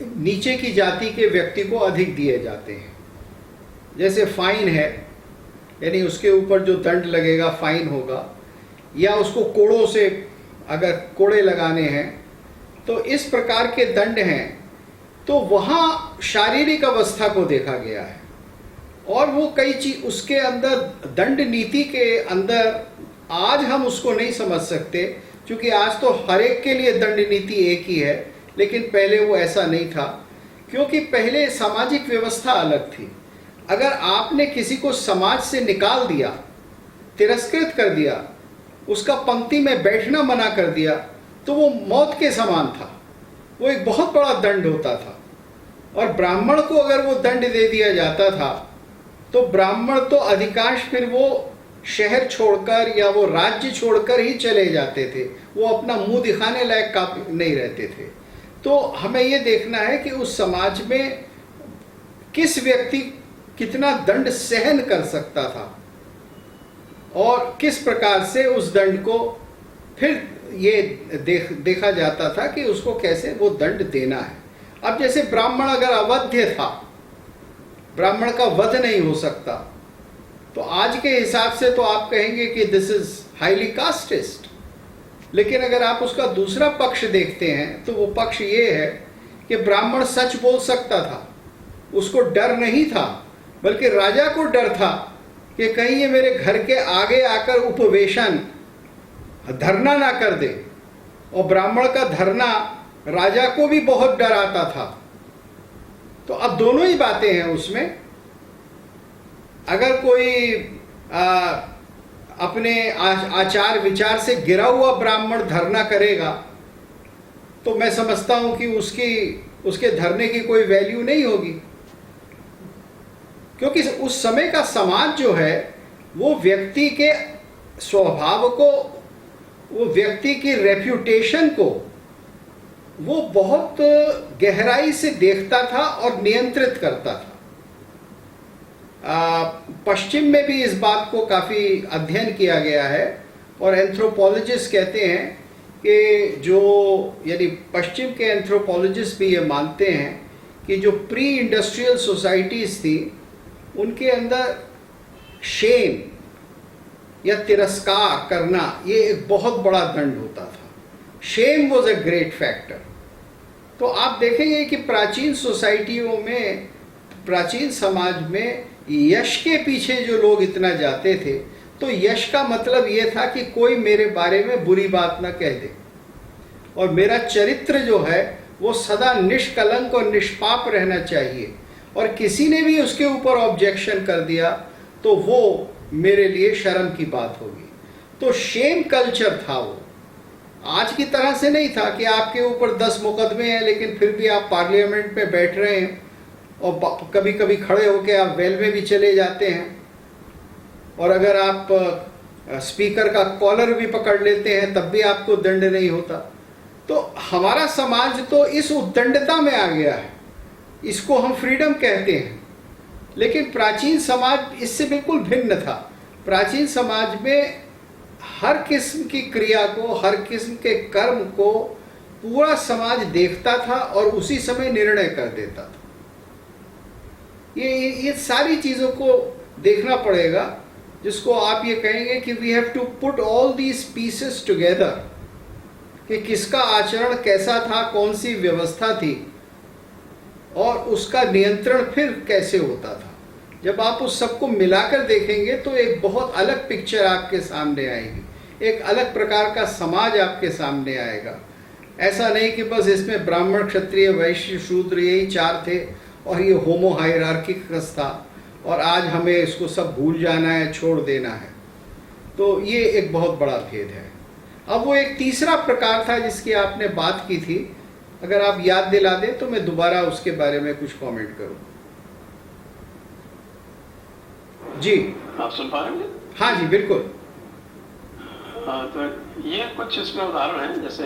नीचे की जाति के व्यक्ति को अधिक दिए जाते हैं। जैसे फाइन है, यानी उसके ऊपर जो दंड लगेगा फाइन होगा, या उसको कोड़ों से अगर कोड़े लगाने हैं, तो इस प्रकार के दंड हैं। तो वहाँ शारीरिक अवस्था को देखा गया है, और वो कई चीज उसके अंदर दंड नीति के अंदर आज हम उसको नहीं समझ सकते, क्योंकि आज तो हर एक के लिए दंड नीति एक ही है, लेकिन पहले वो ऐसा नहीं था, क्योंकि पहले सामाजिक व्यवस्था अलग थी। अगर आपने किसी को समाज से निकाल दिया, तिरस्कृत कर दिया, उसका पंक्ति में बैठना मना कर दिया, तो वो मौत के समान था, वो एक बहुत बड़ा दंड होता था। और ब्राह्मण को अगर वो दंड दे दिया जाता था, तो ब्राह्मण तो अधिकांश फिर वो शहर छोड़कर या वो राज्य छोड़कर ही चले जाते थे, वो अपना मुंह दिखाने लायक नहीं रहते थे। तो हमें ये देखना है कि उस समाज में किस व्यक्ति कितना दंड सहन कर सकता था, और किस प्रकार से उस दंड को फिर ये देखा जाता था कि उसको कैसे वो दंड देना है। अब जैसे ब्राह्मण अगर अवध्य था, ब्राह्मण का वध नहीं हो सकता, तो आज के हिसाब से तो आप कहेंगे कि दिस इज हाईली कास्टिस्ट। लेकिन अगर आप उसका दूसरा पक्ष देखते हैं, तो वो पक्ष ये है कि ब्राह्मण सच बोल सकता था, उसको डर नहीं था, बल्कि राजा को डर था कि कहीं ये मेरे घर के आगे आकर उपवेशन धरना ना कर दे। और ब्राह्मण का धरना राजा को भी बहुत डर आता था। तो अब दोनों ही बातें हैं उसमें। अगर कोई अपने आचार विचार से गिरा हुआ ब्राह्मण धरना करेगा, तो मैं समझता हूं कि उसके धरने की कोई वैल्यू नहीं होगी, क्योंकि उस समय का समाज जो है वो व्यक्ति के स्वभाव को, वो व्यक्ति की रेप्यूटेशन को वो बहुत गहराई से देखता था और नियंत्रित करता था। पश्चिम में भी इस बात को काफ़ी अध्ययन किया गया है, और एंथ्रोपोलॉजिस्ट कहते हैं कि जो, यानी पश्चिम के एंथ्रोपोलॉजिस्ट भी ये मानते हैं कि जो प्री इंडस्ट्रियल सोसाइटीज़ थी, उनके अंदर शेम या तिरस्कार करना ये एक बहुत बड़ा दंड होता था। Shame was a great factor. तो आप देखेंगे कि प्राचीन सोसाइटियों में, प्राचीन समाज में यश के पीछे जो लोग इतना जाते थे, तो यश का मतलब ये था कि कोई मेरे बारे में बुरी बात ना कह दे, और मेरा चरित्र जो है वो सदा निष्कलंक और निष्पाप रहना चाहिए, और किसी ने भी उसके ऊपर ऑब्जेक्शन कर दिया तो वो मेरे लिए शर्म की बात होगी। तो शेम कल्चर था वो। आज की तरह से नहीं था कि आपके ऊपर 10 मुकदमे हैं, लेकिन फिर भी आप पार्लियामेंट में बैठ रहे हैं, और कभी कभी खड़े होकर आप वेल में भी चले जाते हैं, और अगर आप स्पीकर का कॉलर भी पकड़ लेते हैं तब भी आपको दंड नहीं होता। तो हमारा समाज तो इस उद्दंडता में आ गया है, इसको हम फ्रीडम कहते हैं। लेकिन प्राचीन समाज इससे बिल्कुल भिन्न था। प्राचीन समाज में हर किस्म की क्रिया को, हर किस्म के कर्म को पूरा समाज देखता था और उसी समय निर्णय कर देता था। ये सारी चीज़ों को देखना पड़ेगा, जिसको आप ये कहेंगे कि we have to put all these pieces together, कि किसका आचरण कैसा था, कौन सी व्यवस्था थी, और उसका नियंत्रण फिर कैसे होता था। जब आप उस सबको मिलाकर देखेंगे तो एक बहुत अलग पिक्चर आपके सामने आएगी, एक अलग प्रकार का समाज आपके सामने आएगा। ऐसा नहीं कि बस इसमें ब्राह्मण, क्षत्रिय, वैश्य, शूद्र यही चार थे और ये होमो हायरार्किकस था और आज हमें इसको सब भूल जाना है, छोड़ देना है। तो ये एक बहुत बड़ा भेद है। अब वो एक तीसरा प्रकार था जिसकी आपने बात की थी, अगर आप याद दिला दें तो मैं दोबारा उसके बारे में कुछ कमेंट करूं। जी आप सुन पा रहे हैं? हाँ जी बिल्कुल। तो ये कुछ इसमें उदाहरण है, जैसे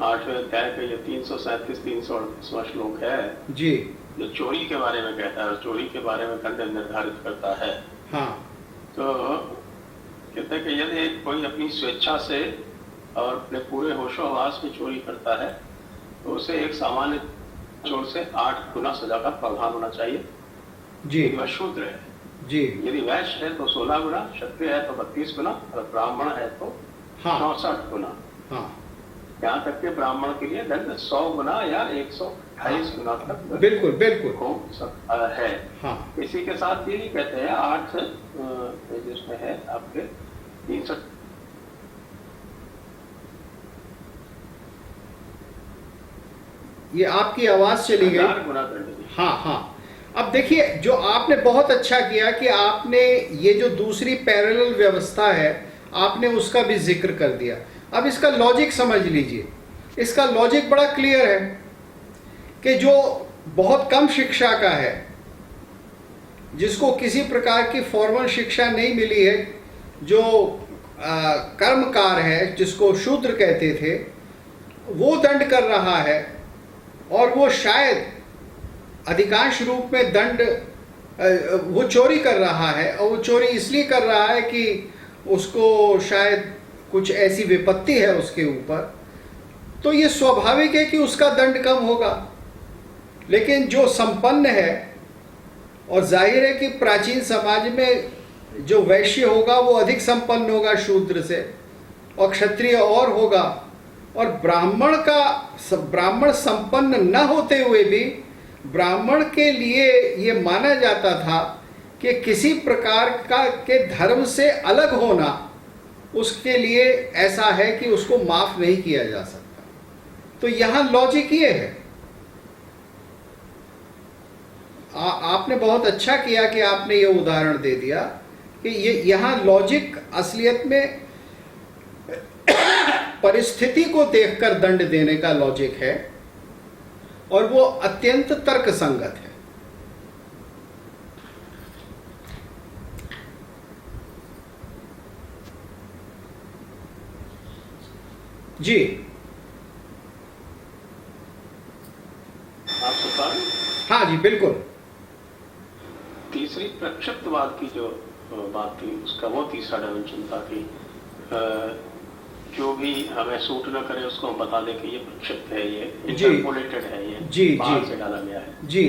8वें अध्याय का ये 337-338वां श्लोक है जी, जो चोरी के बारे में कहता है और चोरी के बारे में दंड निर्धारित करता है। हाँ, तो कहते हैं कि यदि कोई अपनी स्वेच्छा से और अपने पूरे होशोहवास में चोरी करता है तो उसे एक सामान्य चोर से 8 गुना सजा का प्रावधान होना चाहिए जी यदि वह शूद्र है। जी, यदि वैश्य है तो 16 गुना, क्षत्रिय है तो 32 गुना और ब्राह्मण है तो हाँ 64 गुना। हाँ यहाँ तक के ब्राह्मण के लिए दंड 100 गुना या 128 गुना तक बिल्कुल बिल्कुल हो सकता है। हाँ इसी के साथ ये कहते हैं 8 जिसमें है आपके 300 ये आपकी आवाज चली गई। गुना दंड। हाँ हाँ, अब देखिए जो आपने बहुत अच्छा किया कि आपने ये जो दूसरी पैरेलल व्यवस्था है आपने उसका भी जिक्र कर दिया। अब इसका लॉजिक समझ लीजिए। इसका लॉजिक बड़ा क्लियर है कि जो बहुत कम शिक्षा का है, जिसको किसी प्रकार की फॉर्मल शिक्षा नहीं मिली है, जो कर्मकार है, जिसको शूद्र कहते थे, वो दंड कर रहा है और वो शायद अधिकांश रूप में दंड वो चोरी कर रहा है और वो चोरी इसलिए कर रहा है कि उसको शायद कुछ ऐसी विपत्ति है उसके ऊपर, तो ये स्वाभाविक है कि उसका दंड कम होगा। लेकिन जो संपन्न है, और जाहिर है कि प्राचीन समाज में जो वैश्य होगा वो अधिक संपन्न होगा शूद्र से, और क्षत्रिय और होगा, और ब्राह्मण संपन्न न होते हुए भी ब्राह्मण के लिए ये माना जाता था कि किसी प्रकार का के धर्म से अलग होना उसके लिए ऐसा है कि उसको माफ नहीं किया जा सकता। तो यहां लॉजिक ये है। आपने बहुत अच्छा किया कि आपने ये उदाहरण दे दिया कि ये यहां लॉजिक असलियत में परिस्थिति को देखकर दंड देने का लॉजिक है और वो अत्यंत तर्कसंगत है। जी आप बता रहे हैं? हाँ जी बिल्कुल। तीसरी प्रक्षिप्तवाद की जो बात थी उसका वो तीसरा डायमेंशन था कि जो भी हमें सूट न करे उसको हम बता दें कि ये प्रक्षिप्त है, ये इंटरपोलेटेड है, ये जी बाहर जी से डाला गया है। जी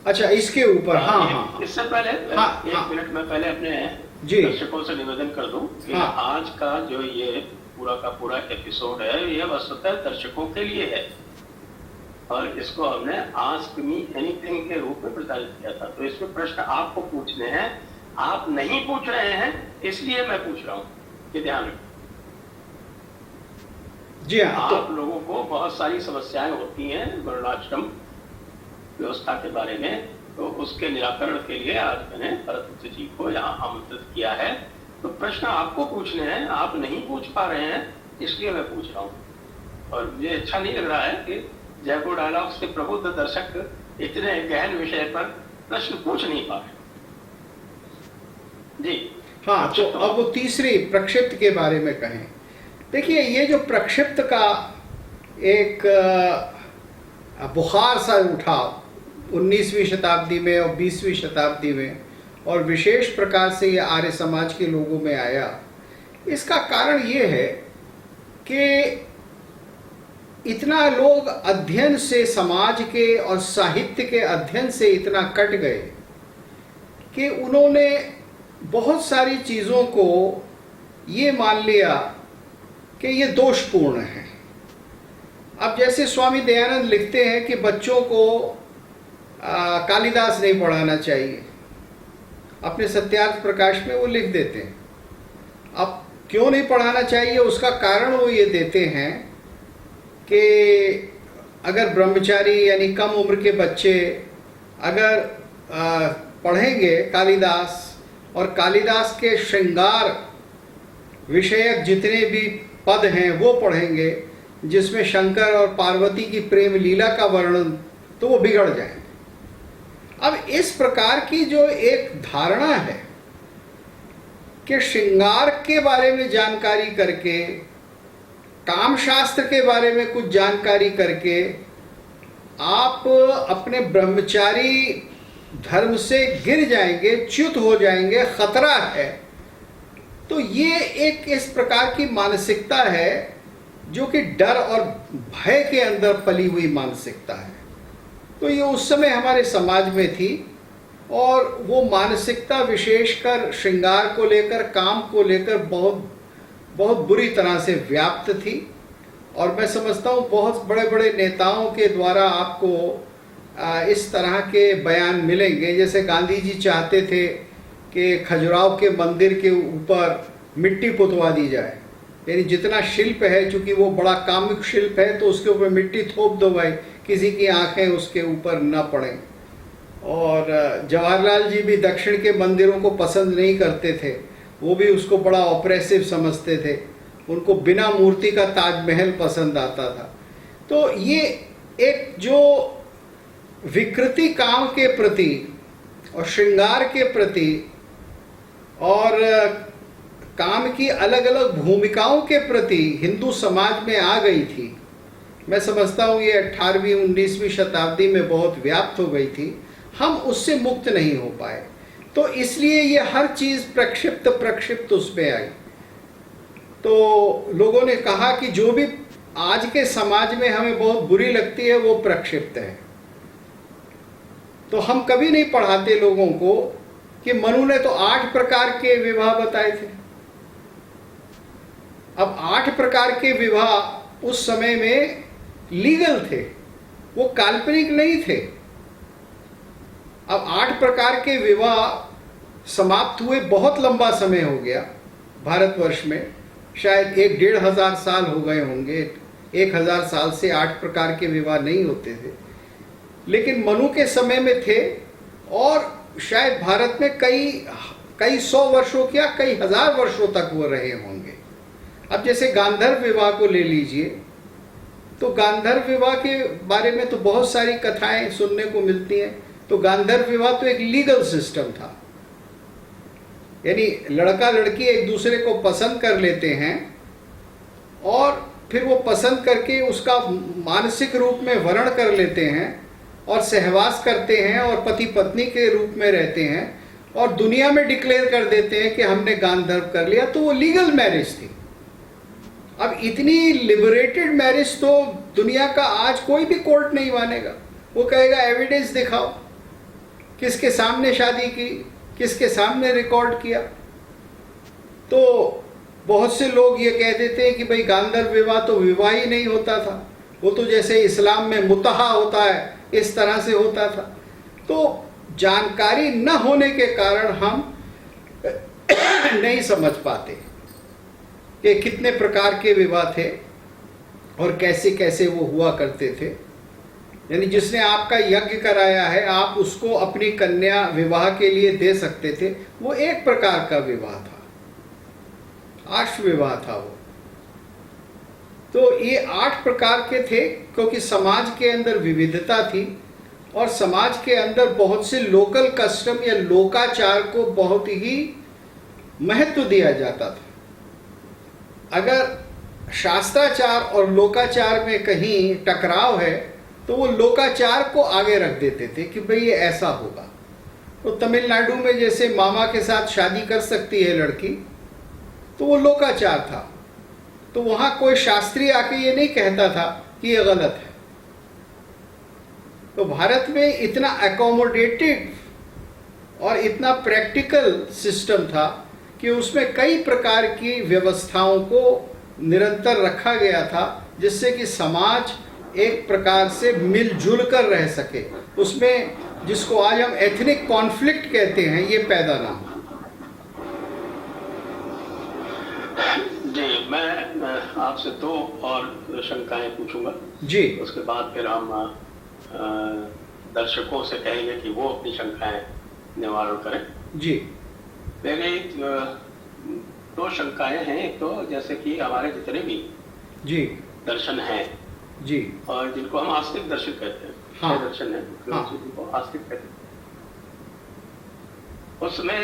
अच्छा, इसके ऊपर हाँ हाँ इससे पहले एक मिनट में पहले अपने जी दर्शकों से निवेदन कर दूं कि आज का जो ये पूरा का पूरा एपिसोड है ये वस्तुतः दर्शकों के लिए है और इसको हमने आस्क मी एनीथिंग के रूप में प्रचारित किया था। तो इसमें प्रश्न आपको पूछने हैं, आप नहीं पूछ रहे हैं इसलिए मैं पूछ रहा हूं, ये ध्यान रखें। जी हाँ, आप लोगों को बहुत सारी समस्याएं होती हैं वर्णाश्रम व्यवस्था के बारे में, तो उसके निराकरण के लिए आज मैंने भरत जी को यहाँ आमंत्रित किया है। तो प्रश्न आपको पूछने हैं, आप नहीं पूछ पा रहे हैं इसलिए मैं पूछ रहा हूँ। और मुझे अच्छा नहीं लग रहा है कि जयपुर डायलॉग्स के प्रबुद्ध दर्शक इतने गहन विषय पर प्रश्न पूछ नहीं पा रहे। जी हाँ, तो अब वो तीसरी प्रक्षिप्त के बारे में कहें। देखिए ये जो प्रक्षिप्त का एक बुखार सा उठा 19वीं शताब्दी में और 20वीं शताब्दी में, और विशेष प्रकार से ये आर्य समाज के लोगों में आया, इसका कारण ये है कि इतना लोग अध्ययन से, समाज के और साहित्य के अध्ययन से इतना कट गए कि उन्होंने बहुत सारी चीज़ों को ये मान लिया कि ये दोषपूर्ण है। अब जैसे स्वामी दयानंद लिखते हैं कि बच्चों को कालिदास नहीं पढ़ाना चाहिए, अपने सत्यार्थ प्रकाश में वो लिख देते हैं। अब क्यों नहीं पढ़ाना चाहिए, उसका कारण वो ये देते हैं कि अगर ब्रह्मचारी यानी कम उम्र के बच्चे अगर पढ़ेंगे कालिदास, और कालिदास के श्रृंगार विषयक जितने भी पद हैं वो पढ़ेंगे, जिसमें शंकर और पार्वती की प्रेम लीला का वर्णन, तो वो बिगड़ जाएंगे। अब इस प्रकार की जो एक धारणा है कि श्रृंगार के बारे में जानकारी करके, काम शास्त्र के बारे में कुछ जानकारी करके आप अपने ब्रह्मचारी धर्म से गिर जाएंगे, च्युत हो जाएंगे, खतरा है, तो ये एक इस प्रकार की मानसिकता है जो कि डर और भय के अंदर पली हुई मानसिकता है। तो ये उस समय हमारे समाज में थी, और वो मानसिकता विशेषकर श्रृंगार को लेकर, काम को लेकर बहुत बहुत बुरी तरह से व्याप्त थी। और मैं समझता हूँ बहुत बड़े बड़े नेताओं के द्वारा आपको इस तरह के बयान मिलेंगे। जैसे गांधी जी चाहते थे कि खजुराहो के मंदिर के ऊपर मिट्टी पुतवा दी जाए, यानी जितना शिल्प है, चूंकि वो बड़ा कामुक शिल्प है, तो उसके ऊपर मिट्टी थोप दो भाई, किसी की आंखें उसके ऊपर न पड़ें। और जवाहरलाल जी भी दक्षिण के मंदिरों को पसंद नहीं करते थे, वो भी उसको बड़ा ऑपरेसिव समझते थे, उनको बिना मूर्ति का ताजमहल पसंद आता था। तो ये एक जो विकृति काम के प्रति और श्रृंगार के प्रति और काम की अलग अलग भूमिकाओं के प्रति हिंदू समाज में आ गई थी, मैं समझता हूँ ये 18वीं 19वीं शताब्दी में बहुत व्याप्त हो गई थी। हम उससे मुक्त नहीं हो पाए, तो इसलिए ये हर चीज़ प्रक्षिप्त उसमें आई। तो लोगों ने कहा कि जो भी आज के समाज में हमें बहुत बुरी लगती है वो प्रक्षिप्त है। तो हम कभी नहीं पढ़ाते लोगों को कि मनु ने तो 8 प्रकार के विवाह बताए थे। अब 8 प्रकार के विवाह उस समय में लीगल थे, वो काल्पनिक नहीं थे। अब 8 प्रकार के विवाह समाप्त हुए बहुत लंबा समय हो गया भारतवर्ष में, शायद 1-1.5 साल हो गए होंगे। 1000 साल से 8 प्रकार के विवाह नहीं होते थे, लेकिन मनु के समय में थे, और शायद भारत में कई 100 वर्षों या कई हजार वर्षों तक वो रहे होंगे। अब जैसे गांधर्व विवाह को ले लीजिए, तो गांधर्व विवाह के बारे में तो बहुत सारी कथाएं सुनने को मिलती हैं। तो गांधर्व विवाह तो एक लीगल सिस्टम था, यानी लड़का लड़की एक दूसरे को पसंद कर लेते हैं और फिर वो पसंद करके उसका मानसिक रूप में वर्ण कर लेते हैं और सहवास करते हैं और पति पत्नी के रूप में रहते हैं और दुनिया में डिक्लेयर कर देते हैं कि हमने गांधर्व कर लिया। तो वो लीगल मैरिज थी। अब इतनी लिबरेटेड मैरिज तो दुनिया का आज कोई भी कोर्ट नहीं मानेगा। वो कहेगा एविडेंस दिखाओ, किसके सामने शादी की, किसके सामने रिकॉर्ड किया। तो बहुत से लोग ये कह देते हैं कि भाई गांधर्व विवाह तो विवाह ही नहीं होता था, वो तो जैसे इस्लाम में मुतहा होता है इस तरह से होता था। तो जानकारी न होने के कारण हम नहीं समझ पाते कि कितने प्रकार के विवाह थे और कैसे कैसे वो हुआ करते थे। यानी जिसने आपका यज्ञ कराया है, आप उसको अपनी कन्या विवाह के लिए दे सकते थे, वो एक प्रकार का विवाह था, आश्व विवाह था वो। तो ये 8 प्रकार के थे, क्योंकि समाज के अंदर विविधता थी और समाज के अंदर बहुत से लोकल कस्टम या लोकाचार को बहुत ही महत्व दिया जाता था। अगर शास्त्राचार और लोकाचार में कहीं टकराव है तो वो लोकाचार को आगे रख देते थे कि भाई ये ऐसा होगा। तो तमिलनाडु में जैसे मामा के साथ शादी कर सकती है लड़की, तो वो लोकाचार था। तो वहां कोई शास्त्री आके ये नहीं कहता था कि ये गलत है। तो भारत में इतना एकोमोडेटेड और इतना प्रैक्टिकल सिस्टम था कि उसमें कई प्रकार की व्यवस्थाओं को निरंतर रखा गया था, जिससे कि समाज एक प्रकार से मिलजुल कर रह सके। उसमें जिसको आज हम एथनिक कॉन्फ्लिक्ट कहते हैं, ये पैदा ना हो। जी, मैं आपसे 2 और शंकाएं पूछूंगा जी उसके बाद फिर हम दर्शकों से कहेंगे कि वो अपनी शंकाएं निवारण करें। जी मेरी 2 शंकाएं हैं। एक तो जैसे कि हमारे जितने भी जी दर्शन हैं जी और जिनको हम आस्तिक दर्शन कहते हैं, हाँ, दर्शन है हाँ, जिनको आस्तिक कहते हैं, उसमें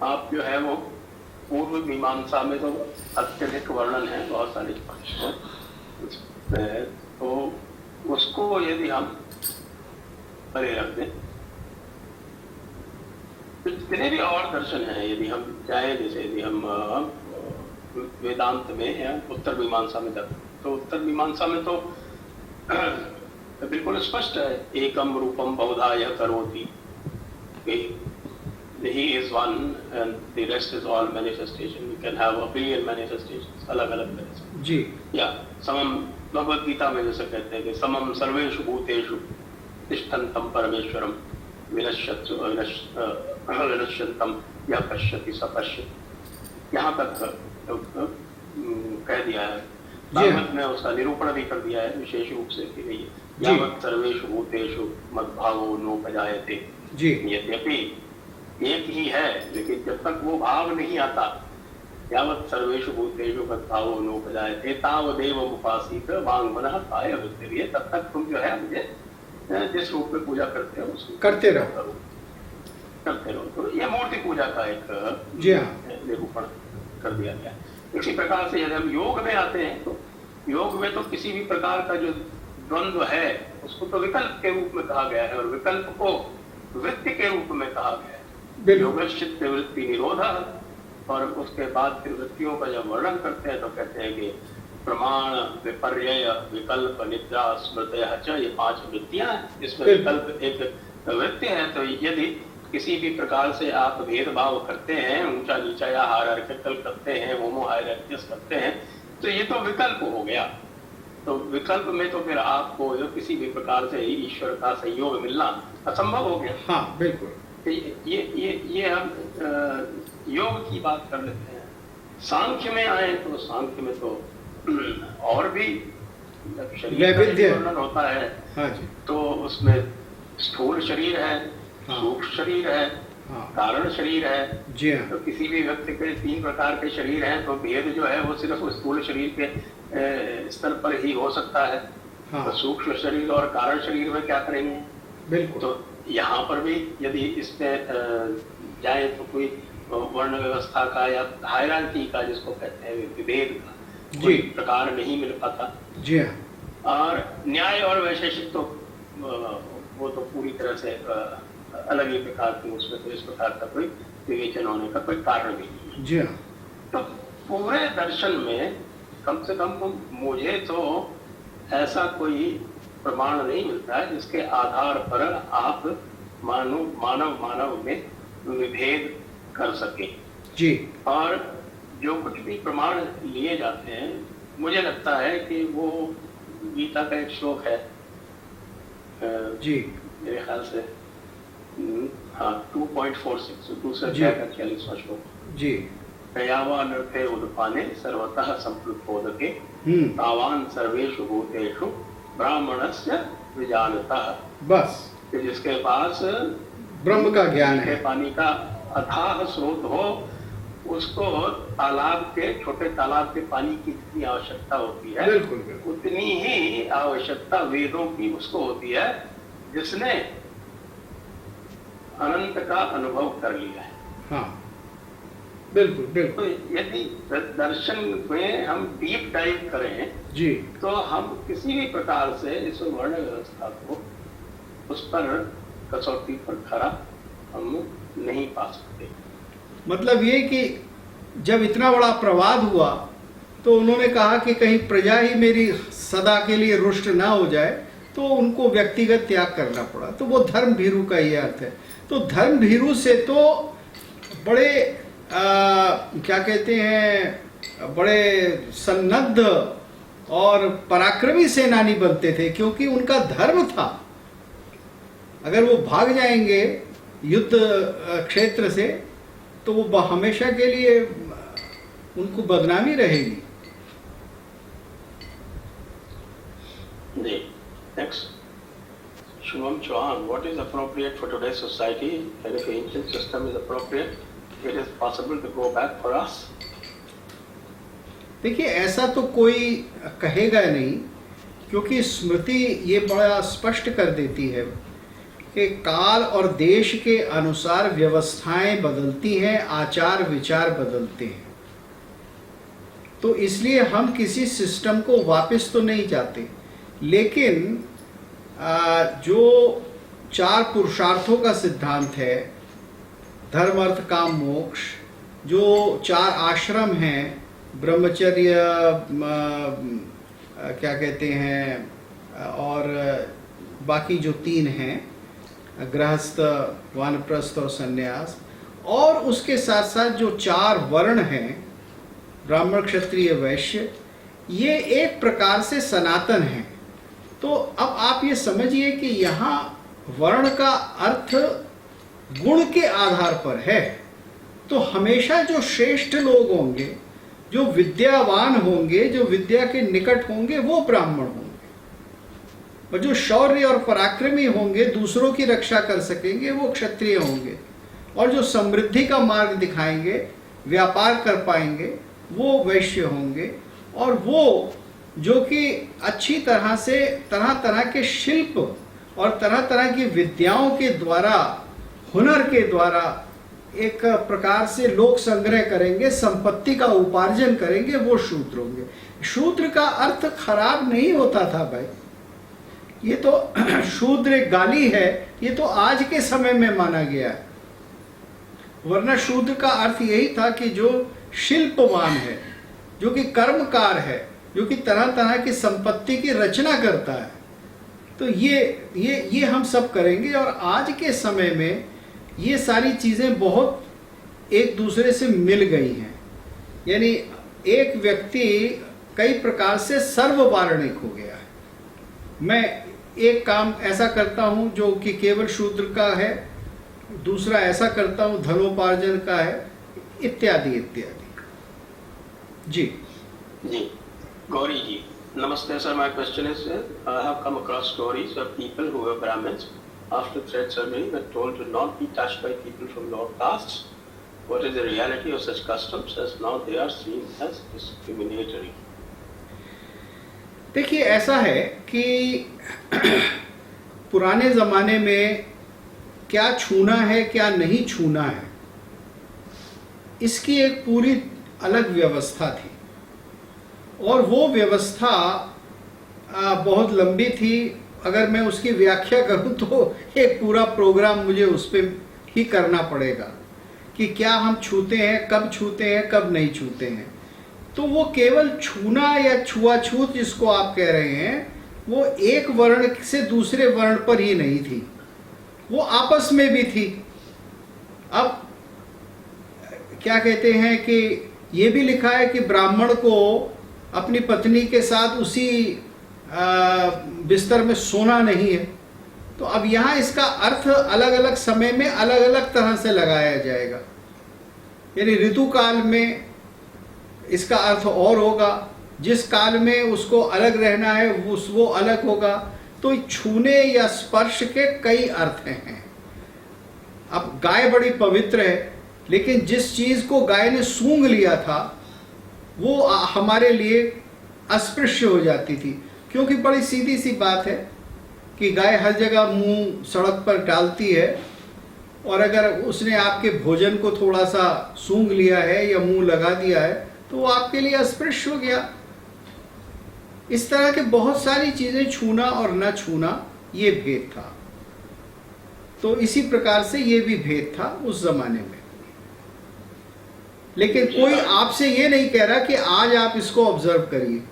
आप जो है वो पूर्व मीमांसा में तो अत्यधिक वर्णन है, बहुत सारे तो उसको यदि हम परे रख दें, जितने भी और दर्शन हैं यदि हम चाहें, जैसे यदि हम वेदांत में या उत्तर मीमांसा में जाते तो उत्तर मीमांसा में तो बिल्कुल स्पष्ट है, एकम रूपम बहुधा यह करोति, he is one and the rest is all manifestation. You can have a billion manifestations, अलग अलग तरह से। जी या समम, भगवद गीता में जैसे कहते हैं कि समम सर्वेषु भूतेषु तिष्ठन्तं परमेश्वरम विनश्यत्सु अविनश्यन्तं यः पश्यति स पश्यति, यहाँ तक कह दिया है। भागवत में उसका निरूपण भी कर दिया है विशेष रूप से कि यावत् सर्वेषु भूतेषु मद्भावो नोपजायते। यद्यपि एक ही है, लेकिन जब तक वो भाव नहीं आता, यावत् सर्वेषु भूतेषु मद्भावो नोपजायते तावदेव उपासीत वाङ्मनः काय वृत्तिर्ये, तब तक तुम जो है मुझे जिस रूप में पूजा करते हो उसको करते रहो। तो ये मूर्ति पूजा का एक निरूपण कर दिया गया। इसी प्रकार से यदि हम योग में आते हैं तो योग में तो किसी भी प्रकार का जो द्वंद्व है उसको तो विकल्प के रूप में कहा गया है, और विकल्प को वृत्ति के रूप में कहा गया है। योगश्चित्त वृत्ति निरोध, और उसके बाद फिर वृत्तियों का जब वर्णन करते हैं तो कहते हैं कि प्रमाण, विपर्यय, विकल्प, निद्रा, स्मृतयः च, ये 5 वृत्तियां हैं। इसमें विकल्प एक वृत्ति है। तो यदि किसी भी प्रकार से आप भेदभाव करते हैं, ऊंचा नीचा या हायरार्किकल करते हैं, होमो हायरार्किस करते हैं, तो ये तो विकल्प हो गया। तो विकल्प में तो फिर आपको जो किसी भी प्रकार से ईश्वर का सहयोग मिलना असंभव हो गया। हाँ बिल्कुल। तो ये हम योग की बात कर लेते हैं। सांख्य में आए तो सांख्य में तो और भी शरीर का वर्णन होता है। हाँ जी। तो उसमें स्थूल शरीर है, सूक्ष्म शरीर है, कारण शरीर है। जी हाँ। तो किसी भी व्यक्ति के 3 प्रकार के शरीर हैं, तो भेद जो है वो सिर्फ स्थूल शरीर के स्तर पर ही हो सकता है। हाँ। तो सूक्ष्म शरीर और कारण शरीर में क्या करेंगे? बिल्कुल। तो यहाँ पर भी यदि इसमें जाए तो कोई वर्ण व्यवस्था का या हायरार्की का, जिसको कहते हैं विभेद का, कोई प्रकार नहीं मिल पाता। जी हाँ। और न्याय और वैशेषिक तो वो तो पूरी तरह से अलग ही प्रकार की, उसमें तो इस प्रकार का कोई विवेचन होने का कोई कारण भी नहीं है। जी हाँ। तो पूरे दर्शन में कम से कम मुझे तो ऐसा कोई प्रमाण नहीं मिलता है जिसके आधार पर आप मानव में विभेद कर सके। जी। और जो कुछ भी प्रमाण लिए जाते हैं, मुझे लगता है कि वो गीता का एक श्लोक है, जी मेरे ख्याल से, हाँ 2.46, दूसरा अध्याय का 46वां श्लोक। जी। यावानर्थे उदपाने सर्वतः संप्लुतोदके तावान सर्वेषु भूतेषु ब्राह्मणस्य विजानतः। बस, जिसके पास ब्रह्म का ज्ञान है, पानी का अथाह स्रोत हो, उसको तालाब के, छोटे तालाब के पानी की जितनी आवश्यकता होती है, बिल्कुल उतनी ही आवश्यकता वेदों की उसको होती है जिसने अनंत का अनुभव कर लिया है। हाँ बिल्कुल बिल्कुल। तो यदि दर्शन में हम डीप डाइव करें जी, तो हम किसी भी प्रकार से इस वर्ण व्यवस्था को, उस पर कसौटी पर खरा हम नहीं पा सकते। मतलब ये कि जब इतना बड़ा प्रवाद हुआ तो उन्होंने कहा कि कहीं प्रजा ही मेरी सदा के लिए रुष्ट ना हो जाए, तो उनको व्यक्तिगत त्याग करना पड़ा। तो वो धर्म भीरु का ये अर्थ है। तो धर्म भीरु से तो बड़े क्या कहते हैं, बड़े सन्नद्ध और पराक्रमी सेनानी बनते थे, क्योंकि उनका धर्म था। अगर वो भाग जाएंगे युद्ध क्षेत्र से तो वो हमेशा के लिए उनको बदनामी रहेगी। जी, next Shubham Chauhan, what is appropriate for today's society? And if ancient system is appropriate, it is possible to go back for us? देखिए, ऐसा तो कोई कहेगा नहीं, क्योंकि स्मृति ये बड़ा स्पष्ट कर देती है कि काल और देश के अनुसार व्यवस्थाएं बदलती हैं, आचार विचार बदलते हैं। तो इसलिए हम किसी सिस्टम को वापस तो नहीं चाहते, लेकिन जो 4 पुरुषार्थों का सिद्धांत है, धर्म अर्थ काम मोक्ष, जो 4 आश्रम हैं, ब्रह्मचर्य, क्या कहते हैं, और बाकी जो 3 हैं, गृहस्थ, वानप्रस्थ और सन्यास, और उसके साथ साथ जो 4 वर्ण हैं, ब्राह्मण क्षत्रिय वैश्य, ये एक प्रकार से सनातन हैं। तो अब आप ये समझिए कि यहाँ वर्ण का अर्थ गुण के आधार पर है। तो हमेशा जो श्रेष्ठ लोग होंगे, जो विद्यावान होंगे, जो विद्या के निकट होंगे, वो ब्राह्मण होंगे, और जो शौर्य और पराक्रमी होंगे, दूसरों की रक्षा कर सकेंगे, वो क्षत्रिय होंगे, और जो समृद्धि का मार्ग दिखाएंगे, व्यापार कर पाएंगे, वो वैश्य होंगे, और वो जो कि अच्छी तरह से तरह तरह के शिल्प और तरह तरह की विद्याओं के द्वारा, हुनर के द्वारा एक प्रकार से लोक संग्रह करेंगे, संपत्ति का उपार्जन करेंगे, वो शूद्र होंगे। शूद्र का अर्थ खराब नहीं होता था भाई, ये तो शूद्र एक गाली है, ये तो आज के समय में माना गया है। वरना शूद्र का अर्थ यही था कि जो शिल्पवान है, जो कि कर्मकार है, जो कि तरह तरह की संपत्ति की रचना करता है। तो ये हम सब करेंगे। और आज के समय में ये सारी चीज़ें बहुत एक दूसरे से मिल गई हैं, यानी एक व्यक्ति कई प्रकार से सर्ववारणिक हो गया है। मैं एक काम ऐसा करता हूँ जो कि केवल शूद्र का है, दूसरा ऐसा करता हूँ धनोपार्जन का है, इत्यादि इत्यादि। जी जी, गौरी जी, नमस्ते sir. My question is, I have come across stories of people who were Brahmins after threat ceremony were told to not be touched by people from lower castes. What is the reality of such customs, as now they are seen as discriminatory? देखिए, ऐसा है कि पुराने ज़माने में क्या छूना है क्या नहीं छूना है, इसकी एक पूरी अलग व्यवस्था थी, और वो व्यवस्था बहुत लंबी थी। अगर मैं उसकी व्याख्या करूं तो एक पूरा प्रोग्राम मुझे उस पर ही करना पड़ेगा कि क्या हम छूते हैं, कब छूते हैं, कब नहीं छूते हैं। तो वो केवल छूना या छुआछूत जिसको आप कह रहे हैं, वो एक वर्ण से दूसरे वर्ण पर ही नहीं थी, वो आपस में भी थी। अब क्या कहते हैं कि ये भी लिखा है कि ब्राह्मण को अपनी पत्नी के साथ उसी बिस्तर में सोना नहीं है। तो अब यहाँ इसका अर्थ अलग अलग समय में अलग अलग तरह से लगाया जाएगा, यानी ऋतु काल में इसका अर्थ और होगा, जिस काल में उसको अलग रहना है वो अलग होगा। तो छूने या स्पर्श के कई अर्थ हैं। अब गाय बड़ी पवित्र है, लेकिन जिस चीज को गाय ने सूंघ लिया था वो हमारे लिए अस्पृश्य हो जाती थी, क्योंकि बड़ी सीधी सी बात है कि गाय हर जगह मुंह सड़क पर डालती है, और अगर उसने आपके भोजन को थोड़ा सा सूंघ लिया है या मुंह लगा दिया है तो वो आपके लिए अस्पृश्य हो गया। इस तरह के बहुत सारी चीजें, छूना और न छूना, ये भेद था। तो इसी प्रकार से ये भी भेद था उस जमाने में। लेकिन कोई आपसे ये नहीं कह रहा कि आज आप इसको ऑब्जर्व करिए।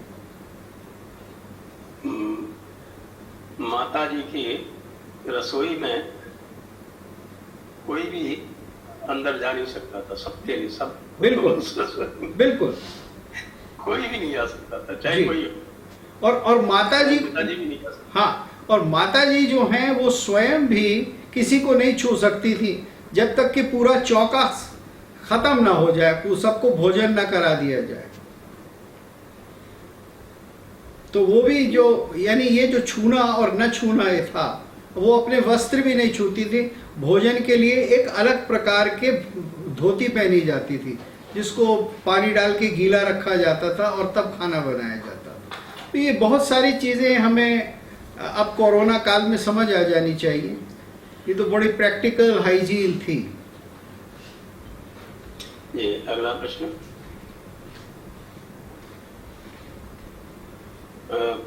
माता जी की रसोई में कोई भी अंदर जा नहीं सकता था, सबके लिए, सब बिल्कुल बिल्कुल कोई भी नहीं आ सकता था, चाहे कोई हो। और माता जी भी नहीं आ सकता। हाँ, और माता जी जो हैं वो स्वयं भी किसी को नहीं छू सकती थी जब तक कि पूरा चौका खत्म ना हो जाए, सबको भोजन ना करा दिया जाए। तो वो भी जो, यानी ये जो छूना और न छूना ये था, वो अपने वस्त्र भी नहीं छूती थी। भोजन के लिए एक अलग प्रकार के धोती पहनी जाती थी, जिसको पानी डाल के गीला रखा जाता था और तब खाना बनाया जाता था। तो ये बहुत सारी चीज़ें हमें अब कोरोना काल में समझ आ जानी चाहिए। ये तो बड़ी प्रैक्टिकल हाइजीन थी। ये अगला प्रश्न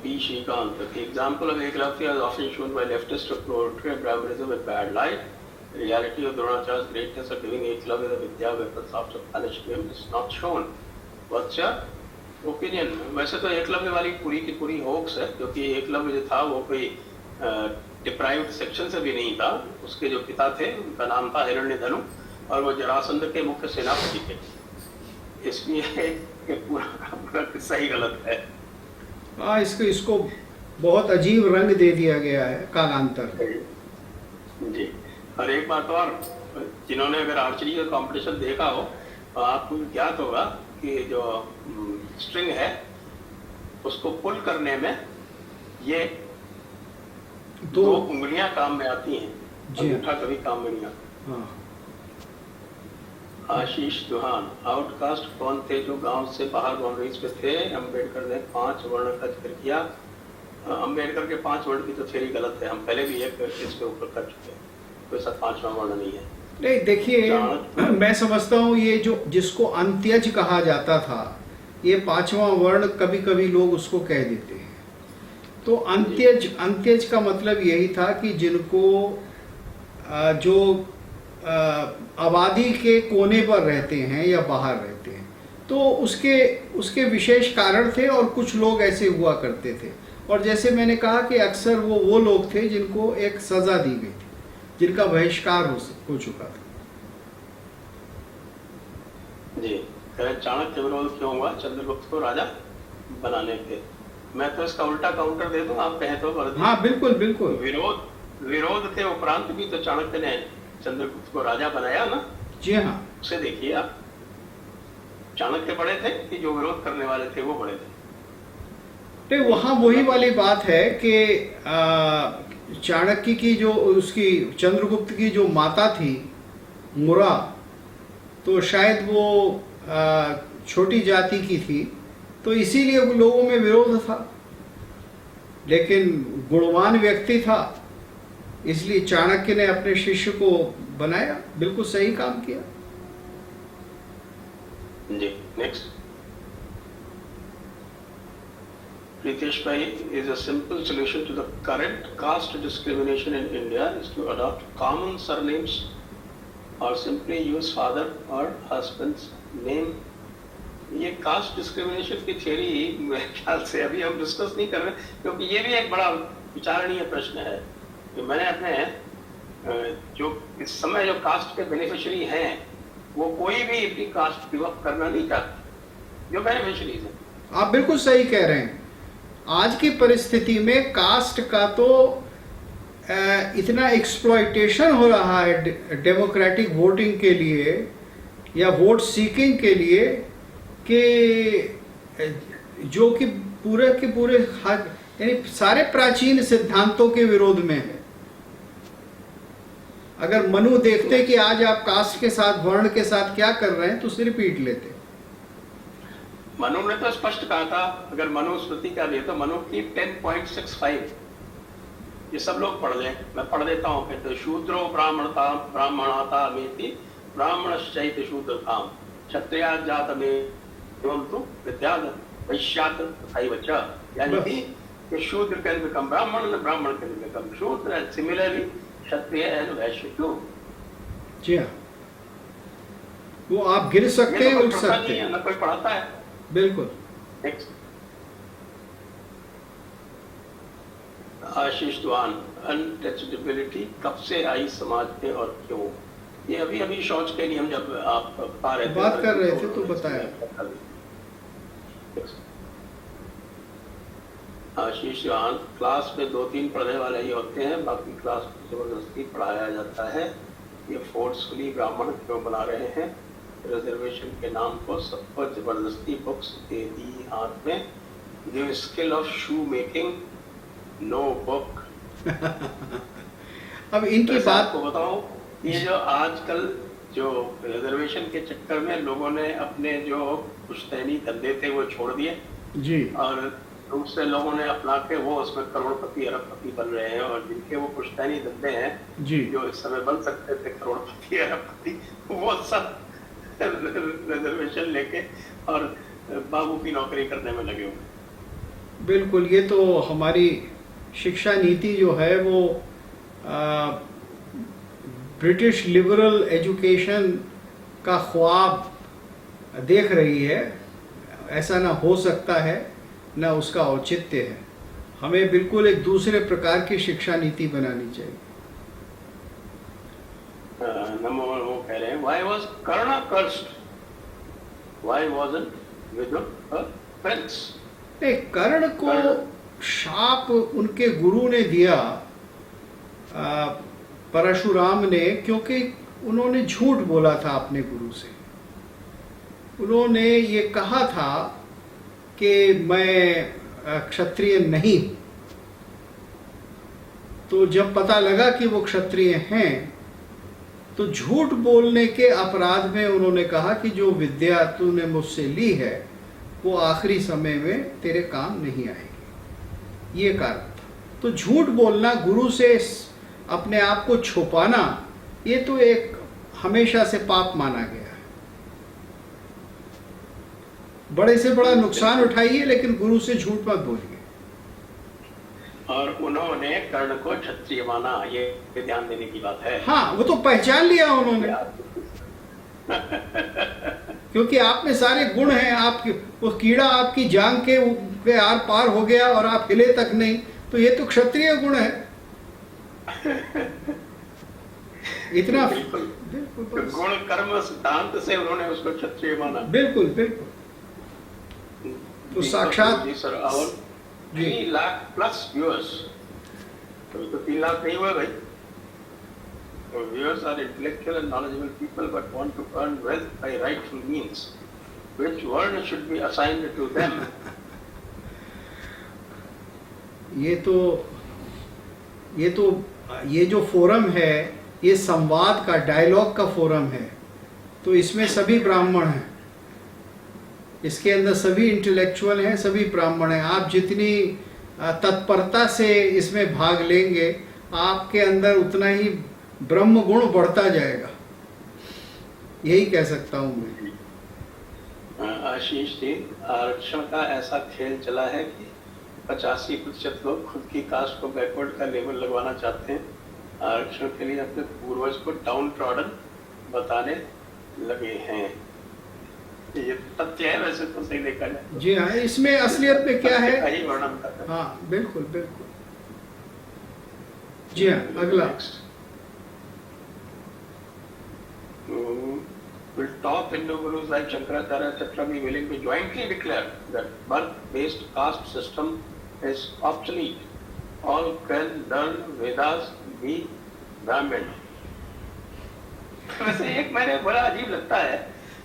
P. Shrikant. The example of Eklavya is often shown by leftists to portray Brahmanism with bad light. The reality of Dronacharya's greatness of giving Eklavya the Vidya weapons after punishment is not shown. What's your opinion? वैसे तो एकलव्य वाली पूरी की पूरी hoax है, क्योंकि एकलव्य जो था वो कोई डिप्राइव्ड सेक्शन से भी नहीं था। उसके जो पिता थे उनका नाम था हिरण्यधनु और वो जरासंध के मुख्य सेनापति थे। इसलिए ये पूरा किस्सा ही गलत है। हाँ, इसको बहुत अजीब रंग दे दिया गया है कालांतर जी। और एक बात और, जिन्होंने अगर आर्चरी का कंपटीशन देखा हो तो आपको ज्ञात होगा कि जो स्ट्रिंग है उसको पुल करने में ये दो उंगलियां काम में आती हैं, अंगूठा कभी काम में नहीं आता। हाँ। आशीष दुहान, आउटकास्ट कौन थे जो गांव से बाहर बाउंड्रीज पे थे? अम्बेडकर ने 5 वर्ण का जिक्र किया। अम्बेडकर के 5 वर्ण की तो थ्योरी गलत है, हम पहले भी एक इसके ऊपर कर चुके हैं। कोई सा 5वां वर्ण नहीं है। नहीं, देखिए मैं समझता हूँ ये जो जिसको अंत्यज कहा जाता था, ये 5वां वर्ण कभी कभी लोग उसको कह देते हैं। तो अंत्यज का मतलब यही था कि जिनको जो आबादी के कोने पर रहते हैं या बाहर रहते हैं, तो उसके विशेष कारण थे और कुछ लोग ऐसे हुआ करते थे। और जैसे मैंने कहा कि अक्सर वो लोग थे जिनको एक सजा दी गई थी, जिनका बहिष्कार हो चुका था। जी, चाणक्य विरोध क्यों हुआ चंद्रगुप्त को राजा बनाने पे? मैं तो इसका उल्टा काउंटर दे दूं, आप कहें तो। हाँ, बिल्कुल बिल्कुल। विरोध के उपरांत भी तो चाणक्य ने चंद्रगुप्त को राजा बनाया ना। जी हाँ। उसे देखिए आप, चाणक्य बड़े थे कि जो विरोध करने वाले थे वो बड़े थे? तो वहां वही वाली बात है कि चाणक्य की जो उसकी चंद्रगुप्त की जो माता थी मुरा, तो शायद वो छोटी जाति की थी, तो इसीलिए लोगों में विरोध था। लेकिन गुणवान व्यक्ति था, इसलिए चाणक्य ने अपने शिष्य को बनाया। बिल्कुल सही काम किया। जी, next. Pritesh Bhai, is a simple solution to the current caste discrimination in India is to adopt common surnames or simply use father or husband's name. ये कास्ट डिस्क्रिमिनेशन की थियरी मेरे ख्याल से अभी हम डिस्कस नहीं कर रहे, क्योंकि ये भी एक बड़ा विचारणीय प्रश्न है। कि मैंने अपने जो इस समय जो कास्ट के बेनिफिशियरी हैं, वो कोई भी अपनी कास्ट गिव अप करना नहीं चाहते, जो बेनिफिशियरीज हैं। आप बिल्कुल सही कह रहे हैं। आज की परिस्थिति में कास्ट का तो इतना एक्सप्लॉइटेशन हो रहा है डेमोक्रेटिक वोटिंग के लिए या वोट सीकिंग के लिए, कि जो कि पूरे के पूरे यानी सारे प्राचीन सिद्धांतों के विरोध में है। अगर मनु देखते कि आज आप कास्ट के साथ, वर्ण के साथ क्या कर रहे हैं, तो उसे रिपीट लेते। मनु ने तो स्पष्ट कहा था, अगर मनु स्मृति का भी है तो मनु की 10.65 ये सब लोग पढ़ लें, मैं पढ़ देता हूँ फिर। तो शूद्रो ब्राह्मणता मेति ब्राह्मणश्चैत शूद्रताम क्षत्रिया जात में एवं तो विद्या वैश्यात तथैव च, यानी कि शूद्र कैन बिकम ब्राह्मण and ब्राह्मण कैन बिकम शूद्र, and similarly Kshatriya and Vysya to. जी हाँ, वो आप गिर सकते हैं, उठ सकते हैं, ना कोई पढ़ाता है। बिल्कुल। नेक्स्ट। आशीष द्वान, अनटचेबिलिटी कब से आई समाज में और क्यों? ये अभी शौच के नियम जब आप बात कर रहे थे तो बताया। आशीष द्वान, क्लास में 2-3 पढ़ने वाले ही होते हैं, बाकी क्लास में जबरदस्ती पढ़ाया जाता है। ये फोर्सफुली ब्राह्मण क्यों बना रहे हैं? रिजर्वेशन के नाम को सबको जबरदस्ती बुक्स दे दी हाथ में, give skill of shoe making, no book. अब इनकी बात को बताओ, ये जो आजकल जो रिजर्वेशन के चक्कर में लोगों ने अपने जो पुश्तैनी धंधे थे वो छोड़ दिए जी, और दूसरे लोगों ने अपना के वो उसमें करोड़पति अरबपति बन रहे हैं, और जिनके वो पुश्तैनी धंधे हैं जी, जो इस समय बन सकते थे करोड़पति अरबपति, वो सब रिजर्वेशन लेके और बाबू की नौकरी करने में लगे हुए। बिल्कुल। ये तो हमारी शिक्षा नीति जो है वो ब्रिटिश लिबरल एजुकेशन का ख्वाब देख रही है। ऐसा ना हो सकता है, ना उसका औचित्य है। हमें बिल्कुल एक दूसरे प्रकार की शिक्षा नीति बनानी चाहिए। नंबर वन वो कह रहे हैं, why was Karna cursed? Why wasn't Vidura a prince? कर्ण को शाप उनके गुरु ने दिया, परशुराम ने, क्योंकि उन्होंने झूठ बोला था अपने गुरु से। उन्होंने ये कहा था कि मैं क्षत्रिय नहीं हूं। तो जब पता लगा कि वो क्षत्रिय हैं, तो झूठ बोलने के अपराध में उन्होंने कहा कि जो विद्या तूने मुझसे ली है वो आखिरी समय में तेरे काम नहीं आएगी। ये कारण था। तो झूठ बोलना, गुरु से अपने आप को छुपाना, ये तो एक हमेशा से पाप माना गया है। बड़े से बड़ा नुकसान उठाइए लेकिन गुरु से झूठ मत बोलिए। और उन्होंने कर्ण को क्षत्रिय माना, ये ध्यान देने की बात है। हाँ, वो तो पहचान लिया उन्होंने, क्योंकि आप में सारे गुण हैं। आपकी वो कीड़ा आपकी जांग के आर पार हो गया और आप हिले तक नहीं, तो ये तो क्षत्रिय गुण है। इतना बिल्कुल गुण कर्म सिद्धांत से उन्होंने उसको क्षत्रिय माना। बिल्कुल बिल्कुल। तो साक्षात जी सर। और 3 लाख प्लस व्यूअर्स, तो 3 लाख नहीं हुआ भाई। Viewers are intellectual and knowledgeable people but want to earn wealth by rightful means. Which word should be assigned to them? ये जो फोरम है, ये संवाद का, डायलॉग का फोरम है। तो इसमें सभी ब्राह्मण हैं, इसके अंदर सभी इंटेलेक्चुअल हैं, सभी ब्राह्मण हैं। आप जितनी तत्परता से इसमें भाग लेंगे, आपके अंदर उतना ही ब्रह्म गुण बढ़ता जाएगा। यही कह सकता हूं मैं। आशीष जी, आरक्षण का ऐसा खेल चला है कि 85% लोग खुद की कास्ट को बैकवर्ड का लेबल लगवाना चाहते हैं। आरक्षण के लिए अपने पूर्वज को डाउन ट्रॉडन बताने लगे हैं। ये तथ्य है, वैसे तो सही देखा जाए। जी हाँ, इसमें असलियत में क्या है? वर्णन करता है। हाँ बिल्कुल बिल्कुल। जी हाँ, अगला। Will top Hindu gurus like Shankaracharya etc. be willing to jointly declare that birth-based caste system is obsolete? All can learn Vedas, be Brahmin. वैसे एक मैंने बड़ा अजीब लगता है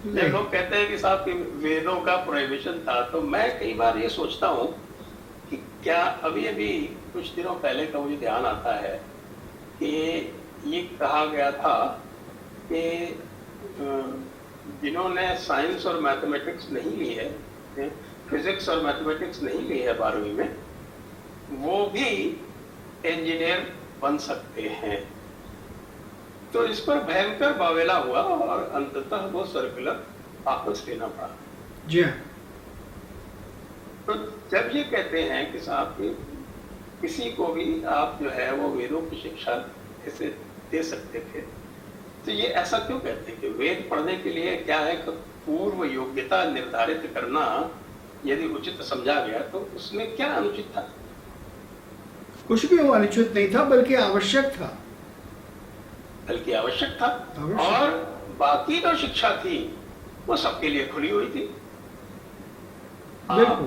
जब लोग कहते हैं कि साहब कि वेदों का प्रोहिबिशन था, तो मैं कई बार ये सोचता हूँ कि क्या अभी कुछ दिनों पहले का मुझे ध्यान आता है कि ये कहा गया था कि जिन्होंने साइंस और मैथमेटिक्स नहीं ली है, फिजिक्स और मैथमेटिक्स नहीं ली है 12वीं में, वो भी इंजीनियर बन सकते हैं। तो इस पर भयंकर बावेला हुआ और अंततः वो सर्कुलर वापस लेना पड़ा। जी हाँ। तो जब ये कहते हैं कि साहब किसी को भी आप जो है वो वेदों की शिक्षा ऐसे दे सकते थे, तो ये ऐसा क्यों कहते हैं कि वेद पढ़ने के लिए क्या है कि पूर्व योग्यता निर्धारित करना यदि उचित समझा गया तो उसमें क्या अनुचित था? कुछ भी वो अनुचित नहीं था, बल्कि आवश्यक था। बल्कि आवश्यक था। और बाकी जो शिक्षा थी वो सबके लिए खुली हुई थी। आप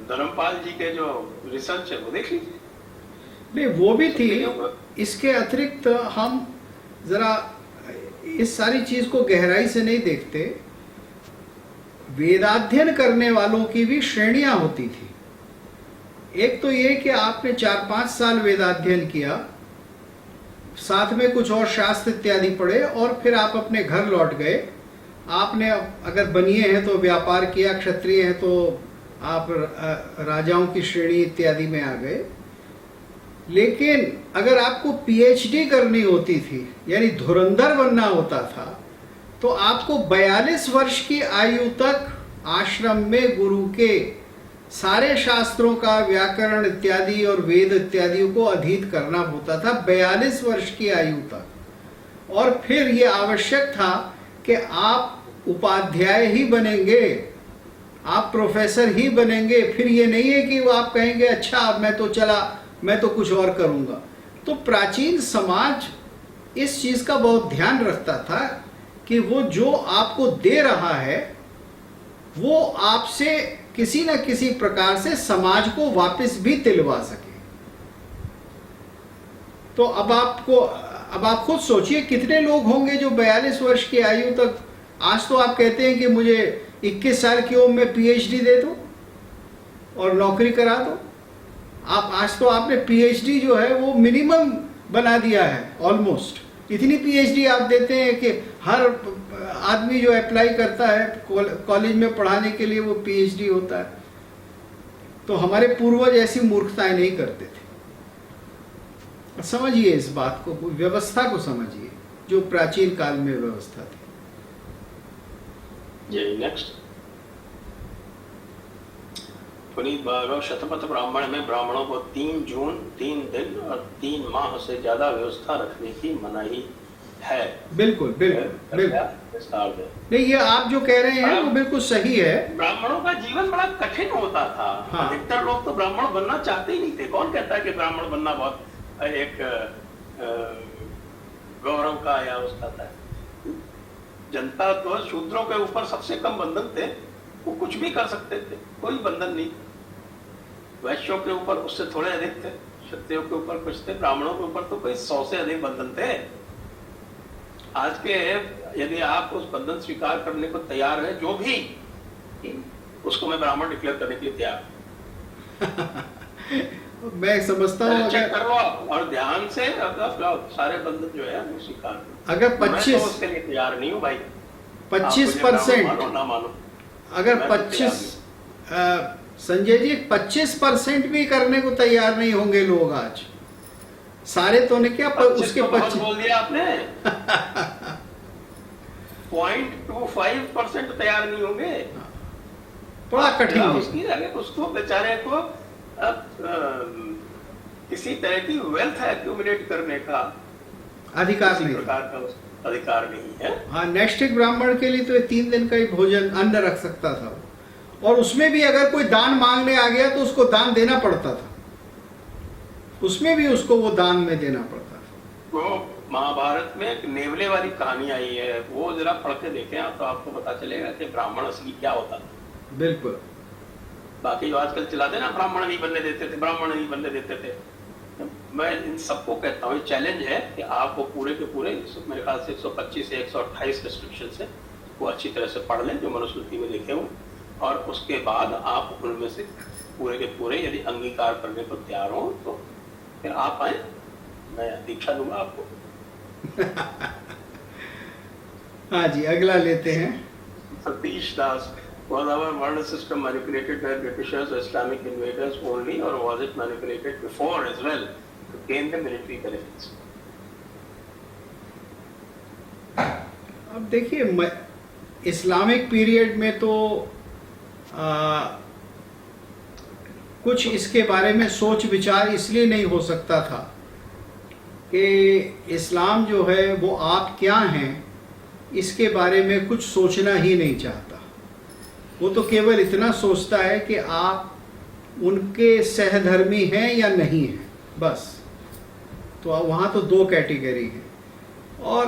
धर्मपाल जी के जो रिसर्च है वो देख लीजिए। नहीं, वो भी थी। इसके अतिरिक्त हम जरा इस सारी चीज को गहराई से नहीं देखते। वेदाध्ययन करने वालों की भी श्रेणियां होती थी। एक तो ये कि आपने 4-5 साल वेदाध्ययन किया, साथ में कुछ और शास्त्र इत्यादि पढ़े, और फिर आप अपने घर लौट गए। आपने अगर बनिए हैं तो व्यापार किया, क्षत्रिय हैं तो आप राजाओं की श्रेणी इत्यादि में आ गए। लेकिन अगर आपको पीएचडी करनी होती थी, यानी धुरंधर बनना होता था, तो आपको 42 वर्ष की आयु तक आश्रम में गुरु के सारे शास्त्रों का व्याकरण इत्यादि और वेद इत्यादि को अधीत करना होता था 42 वर्ष की आयु तक। और फिर ये आवश्यक था कि आप उपाध्याय ही बनेंगे, आप प्रोफेसर ही बनेंगे। फिर ये नहीं है कि वो आप कहेंगे अच्छा अब मैं तो चला, मैं तो कुछ और करूंगा। तो प्राचीन समाज इस चीज का बहुत ध्यान रखता था कि वो जो आपको दे रहा है वो आपसे किसी न किसी प्रकार से समाज को वापस भी दिलवा सके। तो अब आप खुद सोचिए कितने लोग होंगे जो 42 वर्ष की आयु तक, आज तो आप कहते हैं कि मुझे 21 साल की उम्र में पीएचडी दे दो और नौकरी करा दो। आज तो आपने पीएचडी जो है वो मिनिमम बना दिया है ऑलमोस्ट। इतनी पीएचडी आप देते हैं कि हर आदमी जो अप्लाई करता है कॉलेज में पढ़ाने के लिए वो पीएचडी होता है। तो हमारे पूर्वज ऐसी मूर्खताएं नहीं करते थे। समझिए इस बात को, व्यवस्था को समझिए जो प्राचीन काल में व्यवस्था थी। नेक्स्ट पुनीत भागवत शतपथ ब्राह्मण में ब्राह्मणों को 3 जून 3 दिन और 3 माह से ज्यादा व्यवस्था रखने की मनाही है। बिल्कुल बिल्कुल बिल्कुल नहीं, ये आप जो कह रहे हैं वो बिल्कुल सही है। ब्राह्मणों का जीवन बड़ा कठिन होता था। हाँ। अधिकतर लोग तो ब्राह्मण बनना चाहते ही नहीं थे। कौन कहता है कि ब्राह्मण बनना बहुत एक गौरव का या उसका था। जनता तो शूद्रों के ऊपर सबसे कम बंधन थे, वो कुछ भी कर सकते थे, कोई बंधन नहीं। वैश्यों के ऊपर उससे थोड़े अधिक थे, क्षत्रियों के ऊपर कुछ थे, ब्राह्मणों के ऊपर तो कोई 100 से अधिक बंधन थे। आज के यदि आप उस बंधन स्वीकार करने को तैयार है, जो भी, उसको मैं ब्राह्मण डिक्लेयर करने के लिए तैयार। मैं समझता हूँ चेक कर लो और ध्यान से सारे बंधन जो है वो स्वीकार करो। अगर 25 तो उसके लिए तैयार नहीं हूँ भाई। 25% ना मानो, अगर 25 संजय जी 25% भी करने को तैयार नहीं होंगे लोग आज। सारे तो ने क्या उसके 25 बोल दिया आपने। 0.25% तैयार नहीं होंगे। बड़ा कठिन है उसकी जगह उसको बेचारे को किसी तरह की वेल्थ एक्यूमुलेट करने का अधिकार नहीं, प्रकार का अधिकार नहीं है। हाँ, नैष्ठिक ब्राह्मण के लिए तो 3 दिन का ही भोजन अन्न रख सकता था, और उसमें भी अगर कोई दान मांगने आ गया तो उसको दान देना पड़ता था। उसमें भी उसको वो दान में देना पड़ता था। वो महाभारत में एक नेवले वाली कहानी आई है, वो जरा पढ़ के देखें आप तो आपको पता चलेगा कि ब्राह्मण असली क्या होता था। बिल्कुल। बाकी जो आजकल चलाते ना ब्राह्मण नहीं बनने देते थे, ब्राह्मण नहीं बनने देते थे, मैं इन सबको कहता हूँ चैलेंज है कि आप वो पूरे के पूरे मेरे ख्याल से 125 से 128 रेस्ट्रिक्शन है वो अच्छी तरह से पढ़ लें जो मनुस्मृति में लिखे हो, और उसके बाद आप उनमें से पूरे के पूरे यदि अंगीकार करने को तैयार हो तो फिर आप आए, मैं दीक्षा दूंगा आपको। हाँ जी, अगला लेते हैं। सतीश दास, was our Varna system manipulated by Britishers or Islamic invaders only, or was it manipulated before as well to gain the military benefits? अब देखिए, इस्लामिक पीरियड में तो कुछ इसके बारे में सोच विचार इसलिए नहीं हो सकता था कि इस्लाम जो है वो आप क्या हैं इसके बारे में कुछ सोचना ही नहीं चाहता। वो तो केवल इतना सोचता है कि आप उनके सहधर्मी हैं या नहीं हैं, बस। तो वहाँ तो 2 कैटेगरी है। और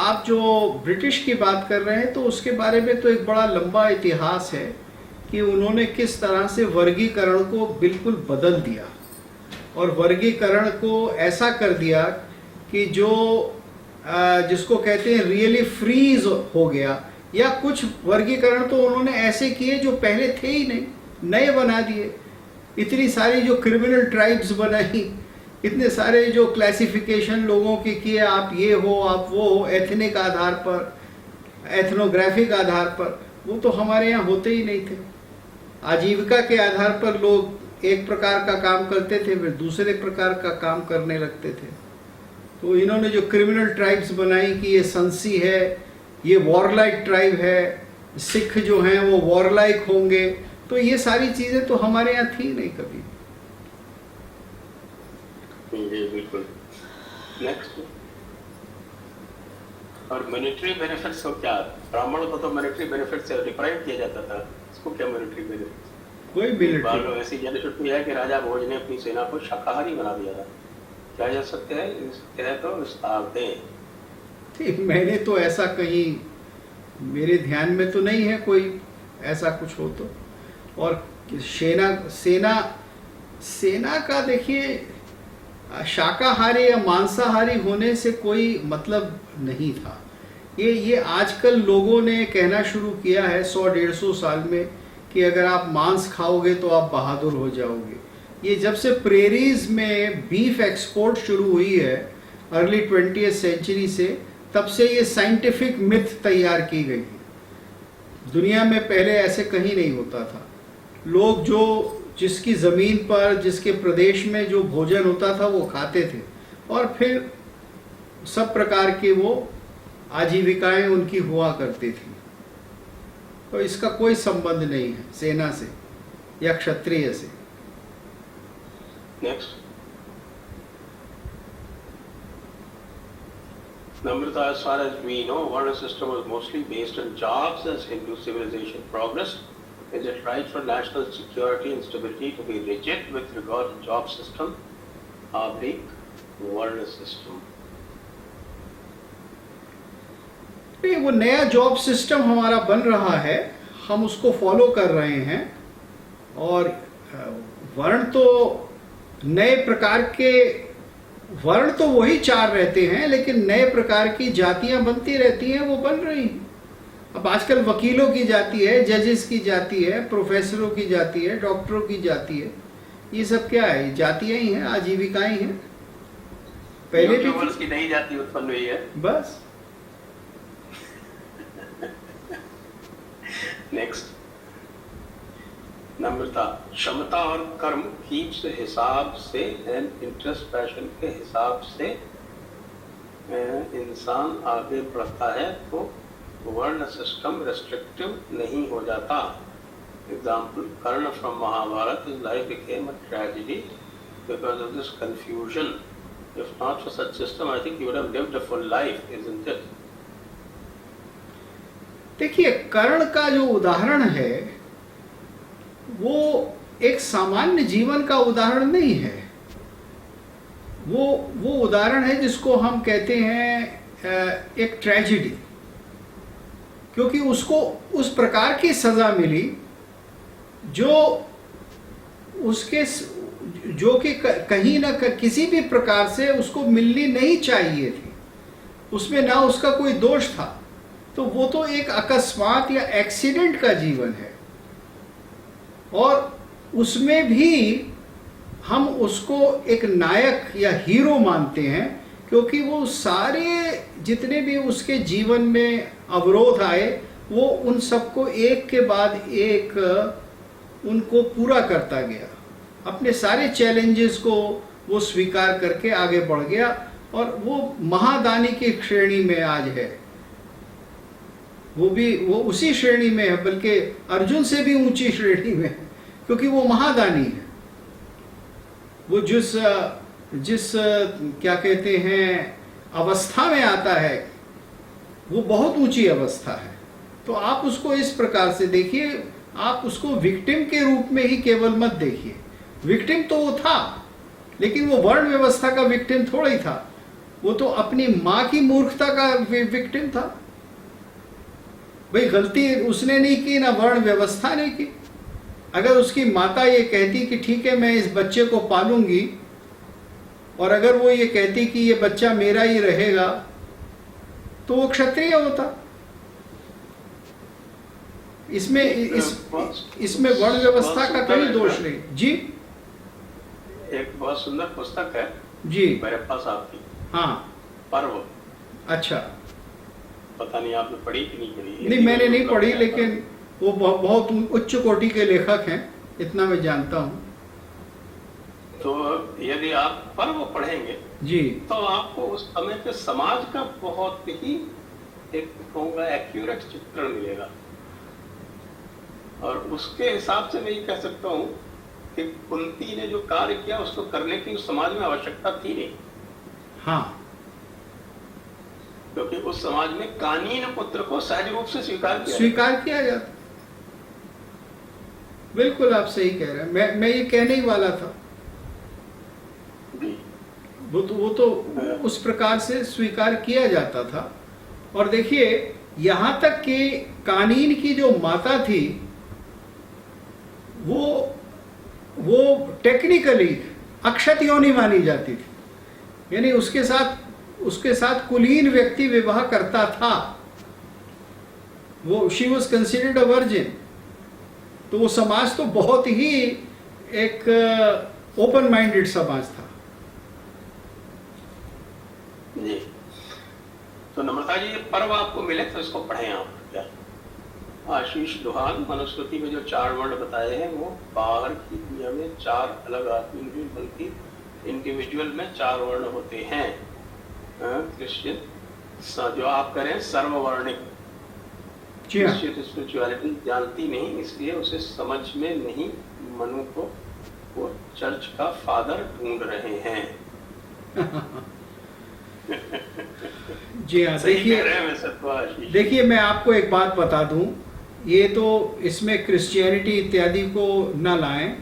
आप जो ब्रिटिश की बात कर रहे हैं तो उसके बारे में तो एक बड़ा लंबा इतिहास है कि उन्होंने किस तरह से वर्गीकरण को बिल्कुल बदल दिया, और वर्गीकरण को ऐसा कर दिया कि जो जिसको कहते हैं रियली फ्रीज हो गया, या कुछ वर्गीकरण तो उन्होंने ऐसे किए जो पहले थे ही नहीं, नए बना दिए। इतनी सारी जो क्रिमिनल ट्राइब्स बनाई, इतने सारे जो क्लासिफिकेशन लोगों के किए, आप ये हो आप वो हो, एथनिक आधार पर, एथनोग्राफिक आधार पर, वो तो हमारे यहाँ होते ही नहीं थे। आजीविका के आधार पर लोग एक प्रकार का काम करते थे, फिर दूसरे प्रकार का काम करने लगते थे। तो इन्होंने जो क्रिमिनल ट्राइब्स बनाई कि ये संसी है, ये वॉरलाइक ट्राइब है, सिख जो हैं वो वॉरलाइक होंगे, तो ये सारी चीजें तो हमारे यहाँ थी नहीं कभी। जी बिल्कुल। नेक्स्ट, और मिलिट्री बेनिफिट्स को क्या, ब्राह्मणों को तो मिलिट्री बेनिफिट से डिप्राइव किया जाता था, इसको क्या मिलिट्री बेनिफिट? कोई मिलिट्री ऐसी जनशक्ति है कि राजा भोज ने अपनी सेना को शाकाहारी बना दिया था, क्या जा सकते हैं इस तो विस्तार दें। मैंने तो ऐसा कहीं, मेरे ध्यान में तो नहीं है कोई ऐसा कुछ हो तो। और सेना का देखिए, शाकाहारी या मांसाहारी होने से कोई मतलब नहीं था। ये आजकल लोगों ने कहना शुरू किया है 100-150 साल में कि अगर आप मांस खाओगे तो आप बहादुर हो जाओगे। ये जब से प्रेरीज में बीफ एक्सपोर्ट शुरू हुई है अर्ली 20th सेंचुरी से, तब से ये साइंटिफिक मिथ तैयार की गई है। दुनिया में पहले ऐसे कहीं नहीं होता था। लोग जो जिसकी ज़मीन पर, जिसके प्रदेश में जो भोजन होता था वो खाते थे, और फिर सब प्रकार के वो आजीविकाएं उनकी हुआ करती थी। तो इसका कोई संबंध नहीं है सेना से या क्षत्रिय से। Next, Namrata, as far as we know, Varna system was mostly based on jobs as Hindu civilization progressed. Is it right for national security and stability to be rigid with regard to job system, Varna system? नहीं, वो नया job system हमारा बन रहा है, हम उसको follow कर रहे हैं, और वर्ण तो नए प्रकार के, वर्ण तो वही 4 रहते हैं, लेकिन नए प्रकार की जातियां बनती रहती हैं, वो बन रही हैं। अब आजकल वकीलों की जाति है, जजेस की जाति है, प्रोफेसरों की जाति है, डॉक्टरों की जाति है। ये सब क्या है? जातियां ही हैं, आजीविकाएं हैं। पहले भी की नई जाति उत्पन्न हुई है बस। नेक्स्ट, नम्रता, क्षमता और कर्म कीप्स हिसाब से एंड इंटरेस्ट पैशन के हिसाब से इंसान आगे बढ़ता है तो वर्ण सिस्टम रेस्ट्रिक्टिव नहीं हो जाता। Example, Karna from Mahabharata, his life became a tragedy because of this confusion. If not for such system, I think he would have lived a full life, isn't it? देखिए, कर्ण का जो उदाहरण है वो एक सामान्य जीवन का उदाहरण नहीं है। वो उदाहरण है जिसको हम कहते हैं एक ट्रेजेडी, क्योंकि उसको उस प्रकार की सजा मिली जो उसके, जो कि कहीं ना किसी भी प्रकार से उसको मिलनी नहीं चाहिए थी। उसमें ना उसका कोई दोष था, तो वो तो एक अकस्मात या एक्सीडेंट का जीवन है, और उसमें भी हम उसको एक नायक या हीरो मानते हैं, क्योंकि वो सारे जितने भी उसके जीवन में अवरोध आए वो उन सबको एक के बाद एक उनको पूरा करता गया। अपने सारे चैलेंजेस को वो स्वीकार करके आगे बढ़ गया, और वो महादानी की श्रेणी में आज है। वो उसी श्रेणी में है, बल्कि अर्जुन से भी ऊंची श्रेणी में है, क्योंकि वो महादानी है। वो जिस क्या कहते हैं अवस्था में आता है, वो बहुत ऊंची अवस्था है। तो आप उसको इस प्रकार से देखिए, आप उसको विक्टिम के रूप में ही केवल मत देखिए। विक्टिम तो वो था, लेकिन वो वर्ण व्यवस्था का विक्टिम थोड़ा ही था, वो तो अपनी माँ की मूर्खता का विक्टिम था। भाई गलती उसने नहीं की, ना वर्ण व्यवस्था ने की। अगर उसकी माता ये कहती कि ठीक है मैं इस बच्चे को पालूंगी, और अगर वो ये कहती कि ये बच्चा मेरा ही रहेगा, तो वो क्षत्रिय होता। इसमें वर्ण व्यवस्था का कोई दोष नहीं जी। एक बहुत सुंदर पुस्तक है जी मेरे पास आपकी, हाँ पर्व। अच्छा, पता नहीं आपने पढ़ी कि नहीं पढ़ी? नहीं मैंने नहीं पढ़ी, लेकिन वो बहुत उच्च कोटि के लेखक हैं, इतना मैं जानता हूँ। तो यदि आप पर्व पढ़ेंगे जी तो आपको उस समय के समाज का बहुत ही एक कहूँगा एक्यूरेट चित्रण मिलेगा। और उसके हिसाब से मैं ये कह सकता हूँ कि कुंती ने जो कार्य किया उसको करने की उस समाज में आवश्यकता थी नहीं। हाँ, क्योंकि उस समाज में कानीन पुत्र को सहज रूप से स्वीकार किया जाता। बिल्कुल आप सही कह रहे हैं, मैं ये कहने ही वाला था। वो तो उस प्रकार से स्वीकार किया जाता था। और देखिए यहां तक कि कानीन की जो माता थी वो टेक्निकली अक्षत योनि मानी जाती थी, यानी उसके साथ कुलीन व्यक्ति विवाह करता था, वो she was considered a virgin. तो वो समाज तो बहुत ही एक ओपन माइंडेड समाज था जी। तो नम्रता जी, ये पर्व आपको मिले तो इसको पढ़ें आप। क्या आशीष दुहान मनुस्मृति में जो 4 वर्ण बताए हैं वो बाहर की दुनिया में 4 अलग आदमी नहीं बल्कि इंडिविजुअल में 4 वर्ण होते हैं। क्रिश्चियन जो आप करें सर्ववर्णिक, क्रिश्चियन स्पिरिचुअलिटी जानती नहीं, इसलिए उसे समझ में नहीं। मनु को वो चर्च का फादर ढूंढ रहे हैं। जी हाँ, देखिए मैं आपको एक बात बता दूं, ये तो इसमें क्रिश्चियनिटी इत्यादि को न लाएं।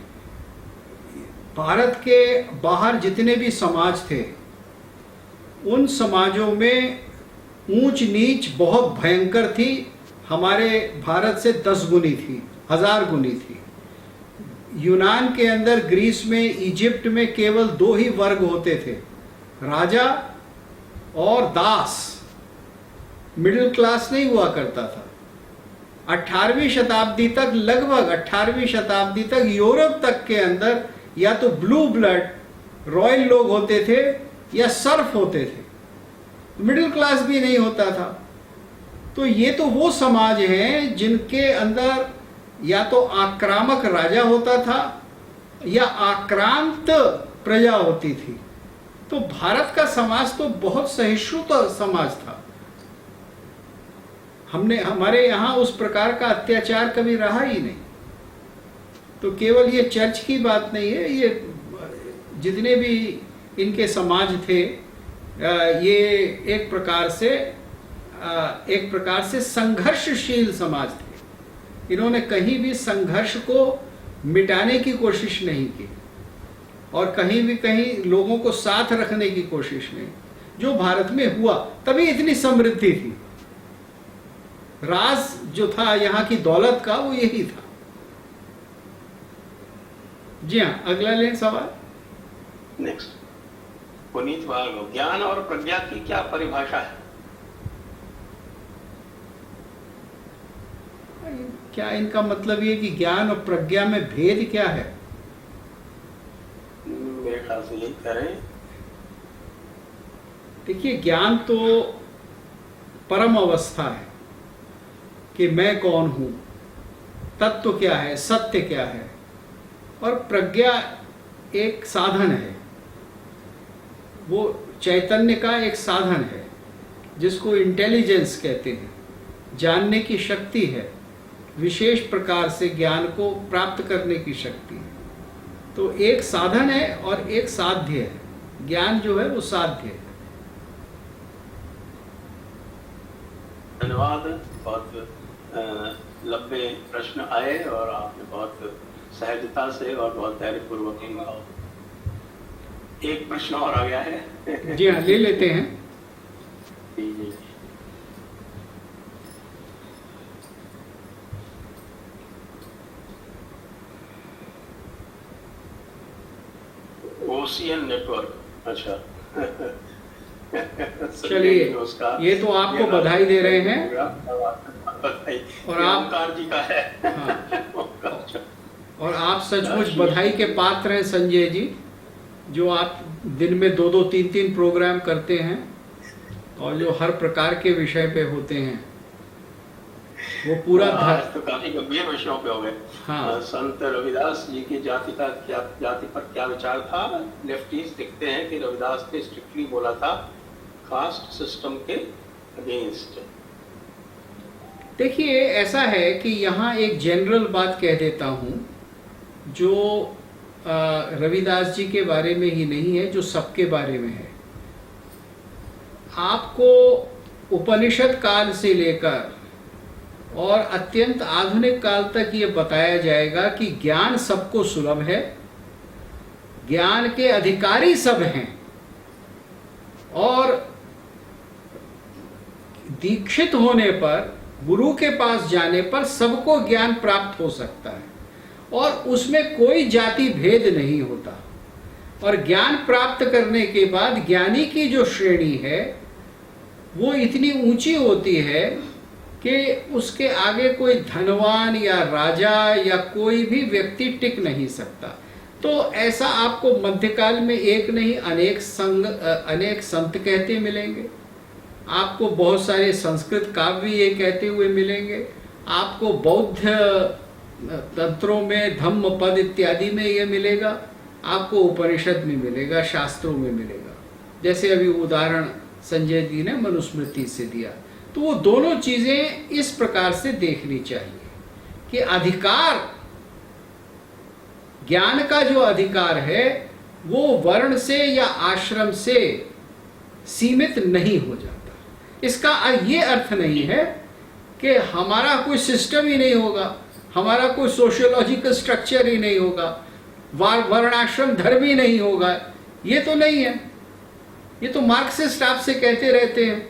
भारत के बाहर जितने भी समाज थे उन समाजों में ऊंच नीच बहुत भयंकर थी, हमारे भारत से 10 गुनी थी, 1000 गुनी थी। यूनान के अंदर, ग्रीस में, इजिप्ट में केवल 2 ही वर्ग होते थे, राजा और दास। मिडिल क्लास नहीं हुआ करता था। 18वीं शताब्दी तक, लगभग 18वीं शताब्दी तक यूरोप तक के अंदर या तो ब्लू ब्लड रॉयल लोग होते थे या सर्फ होते थे, मिडिल क्लास भी नहीं होता था। तो ये तो वो समाज हैं जिनके अंदर या तो आक्रामक राजा होता था या आक्रांत प्रजा होती थी। तो भारत का समाज तो बहुत सहिष्णुता समाज था। हमारे यहाँ उस प्रकार का अत्याचार कभी रहा ही नहीं। तो केवल ये चर्च की बात नहीं है, ये जितने भी इनके समाज थे ये एक प्रकार से संघर्षशील समाज थे। इन्होंने कहीं भी संघर्ष को मिटाने की कोशिश नहीं की और कहीं लोगों को साथ रखने की कोशिश नहीं। जो भारत में हुआ तभी इतनी समृद्धि थी। राज जो था यहाँ की दौलत का वो यही था। जी हाँ, अगला लें सवाल। नेक्स्ट, पुनीत भार्गव, ज्ञान और प्रज्ञा की क्या परिभाषा है? क्या इनका मतलब ये कि ज्ञान और प्रज्ञा में भेद क्या है? मेरे ख्याल से यही करें। देखिए, ज्ञान तो परम अवस्था है कि मैं कौन हूं, तत्व क्या है, सत्य क्या है। और प्रज्ञा एक साधन है, वो चैतन्य का एक साधन है जिसको इंटेलिजेंस कहते हैं। जानने की शक्ति है, विशेष प्रकार से ज्ञान को प्राप्त करने की शक्ति है। तो एक साधन है और एक साध्य है। ज्ञान जो है वो साध्य है। धन्यवाद। बहुत लंबे प्रश्न आए और आपने बहुत सहजता से और बहुत धैर्यपूर्वक इनका। एक प्रश्न और आ गया है। जी हाँ, ले लेते हैं। जी। ओशियन नेटवर्क, अच्छा। चलिए, ये तो आपको बधाई दे रहे हैं। और ओंकार जी का है। हाँ। और आप सचमुच बधाई के पात्र हैं संजय जी, जो आप दिन में 2-2, 3-3 प्रोग्राम करते हैं और जो हर प्रकार के विषय पे होते हैं। वो पूरा आज तो काफी गंभीर विषयों पे हो गए। हाँ। संत रविदास जी की जाति पर क्या विचार था? लेफ्टीज दिखते हैं कि रविदास ने स्ट्रिक्टली बोला था कास्ट सिस्टम के अगेंस्ट। देखिए, ऐसा है कि यहाँ एक जनरल बात कह देता हूँ जो रविदास जी के बारे में ही नहीं है, जो सबके बारे में है। आपको उपनिषद काल से लेकर और अत्यंत आधुनिक काल तक ये बताया जाएगा कि ज्ञान सबको सुलभ है, ज्ञान के अधिकारी सब हैं, और दीक्षित होने पर, गुरु के पास जाने पर सबको ज्ञान प्राप्त हो सकता है और उसमें कोई जाति भेद नहीं होता। और ज्ञान प्राप्त करने के बाद ज्ञानी की जो श्रेणी है वो इतनी ऊंची होती है कि उसके आगे कोई धनवान या राजा या कोई भी व्यक्ति टिक नहीं सकता। तो ऐसा आपको मध्यकाल में एक नहीं अनेक संत कहते मिलेंगे, आपको बहुत सारे संस्कृत काव्य ये कहते हुए मिलेंगे, आपको बौद्ध तंत्रों में धम्म पद इत्यादि में ये मिलेगा, आपको उपनिषद में मिलेगा, शास्त्रों में मिलेगा। जैसे अभी उदाहरण संजय जी ने मनुस्मृति से दिया, तो वो दोनों चीजें इस प्रकार से देखनी चाहिए कि अधिकार, ज्ञान का जो अधिकार है वो वर्ण से या आश्रम से सीमित नहीं हो जाता। इसका ये अर्थ नहीं है कि हमारा कोई सिस्टम ही नहीं होगा, हमारा कोई सोशियोलॉजिकल स्ट्रक्चर ही नहीं होगा, वर्णाश्रम धर्म ही नहीं होगा। ये तो नहीं है, ये तो मार्क्सिस्ट आपसे कहते रहते हैं।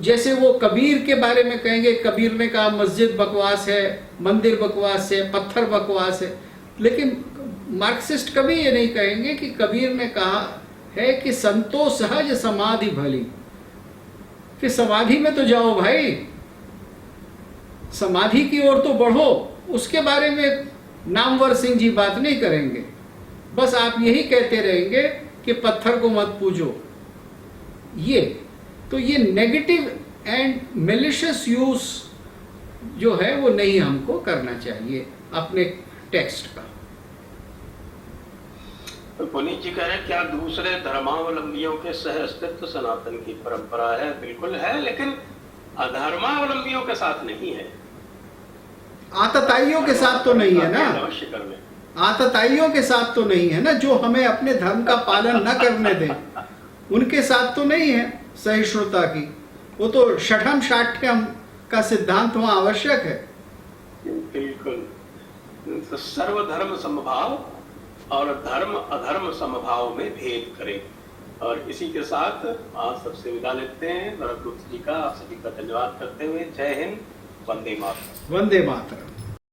जैसे वो कबीर के बारे में कहेंगे, कबीर ने कहा मस्जिद बकवास है, मंदिर बकवास है, पत्थर बकवास है, लेकिन मार्क्सिस्ट कभी ये नहीं कहेंगे कि कबीर ने कहा है कि संतो सहज समाधि भली, कि समाधि में तो जाओ भाई, समाधि की ओर तो बढ़ो। उसके बारे में नामवर सिंह जी बात नहीं करेंगे, बस आप यही कहते रहेंगे कि पत्थर को मत पूजो। तो ये नेगेटिव एंड मेलिशियस यूज जो है वो नहीं हमको करना चाहिए अपने टेक्स्ट का। तो पुनीत जी कह रहे हैं क्या दूसरे धर्मावलंबियों के सह अस्तित्व सनातन की परंपरा है? बिल्कुल है, लेकिन अधर्मावलंबियों के साथ नहीं है। आतताइयों के साथ तो नहीं है ना, अवश्य करने, आतताइयों के साथ तो नहीं है ना, जो हमें अपने धर्म का पालन न करने दें, उनके साथ तो नहीं है सहिष्णुता की। वो तो षठम शाठ्यम का सिद्धांत वहां आवश्यक है। बिल्कुल। तो सर्वधर्म समभाव और धर्म अधर्म समभाव में भेद करें। और इसी के साथ आज सबसे विदा लेते हैं। भरतगुप्त जी का आप सभी का धन्यवाद करते हुए जय हिंद, वंदे मातरम। वंदे मातरम।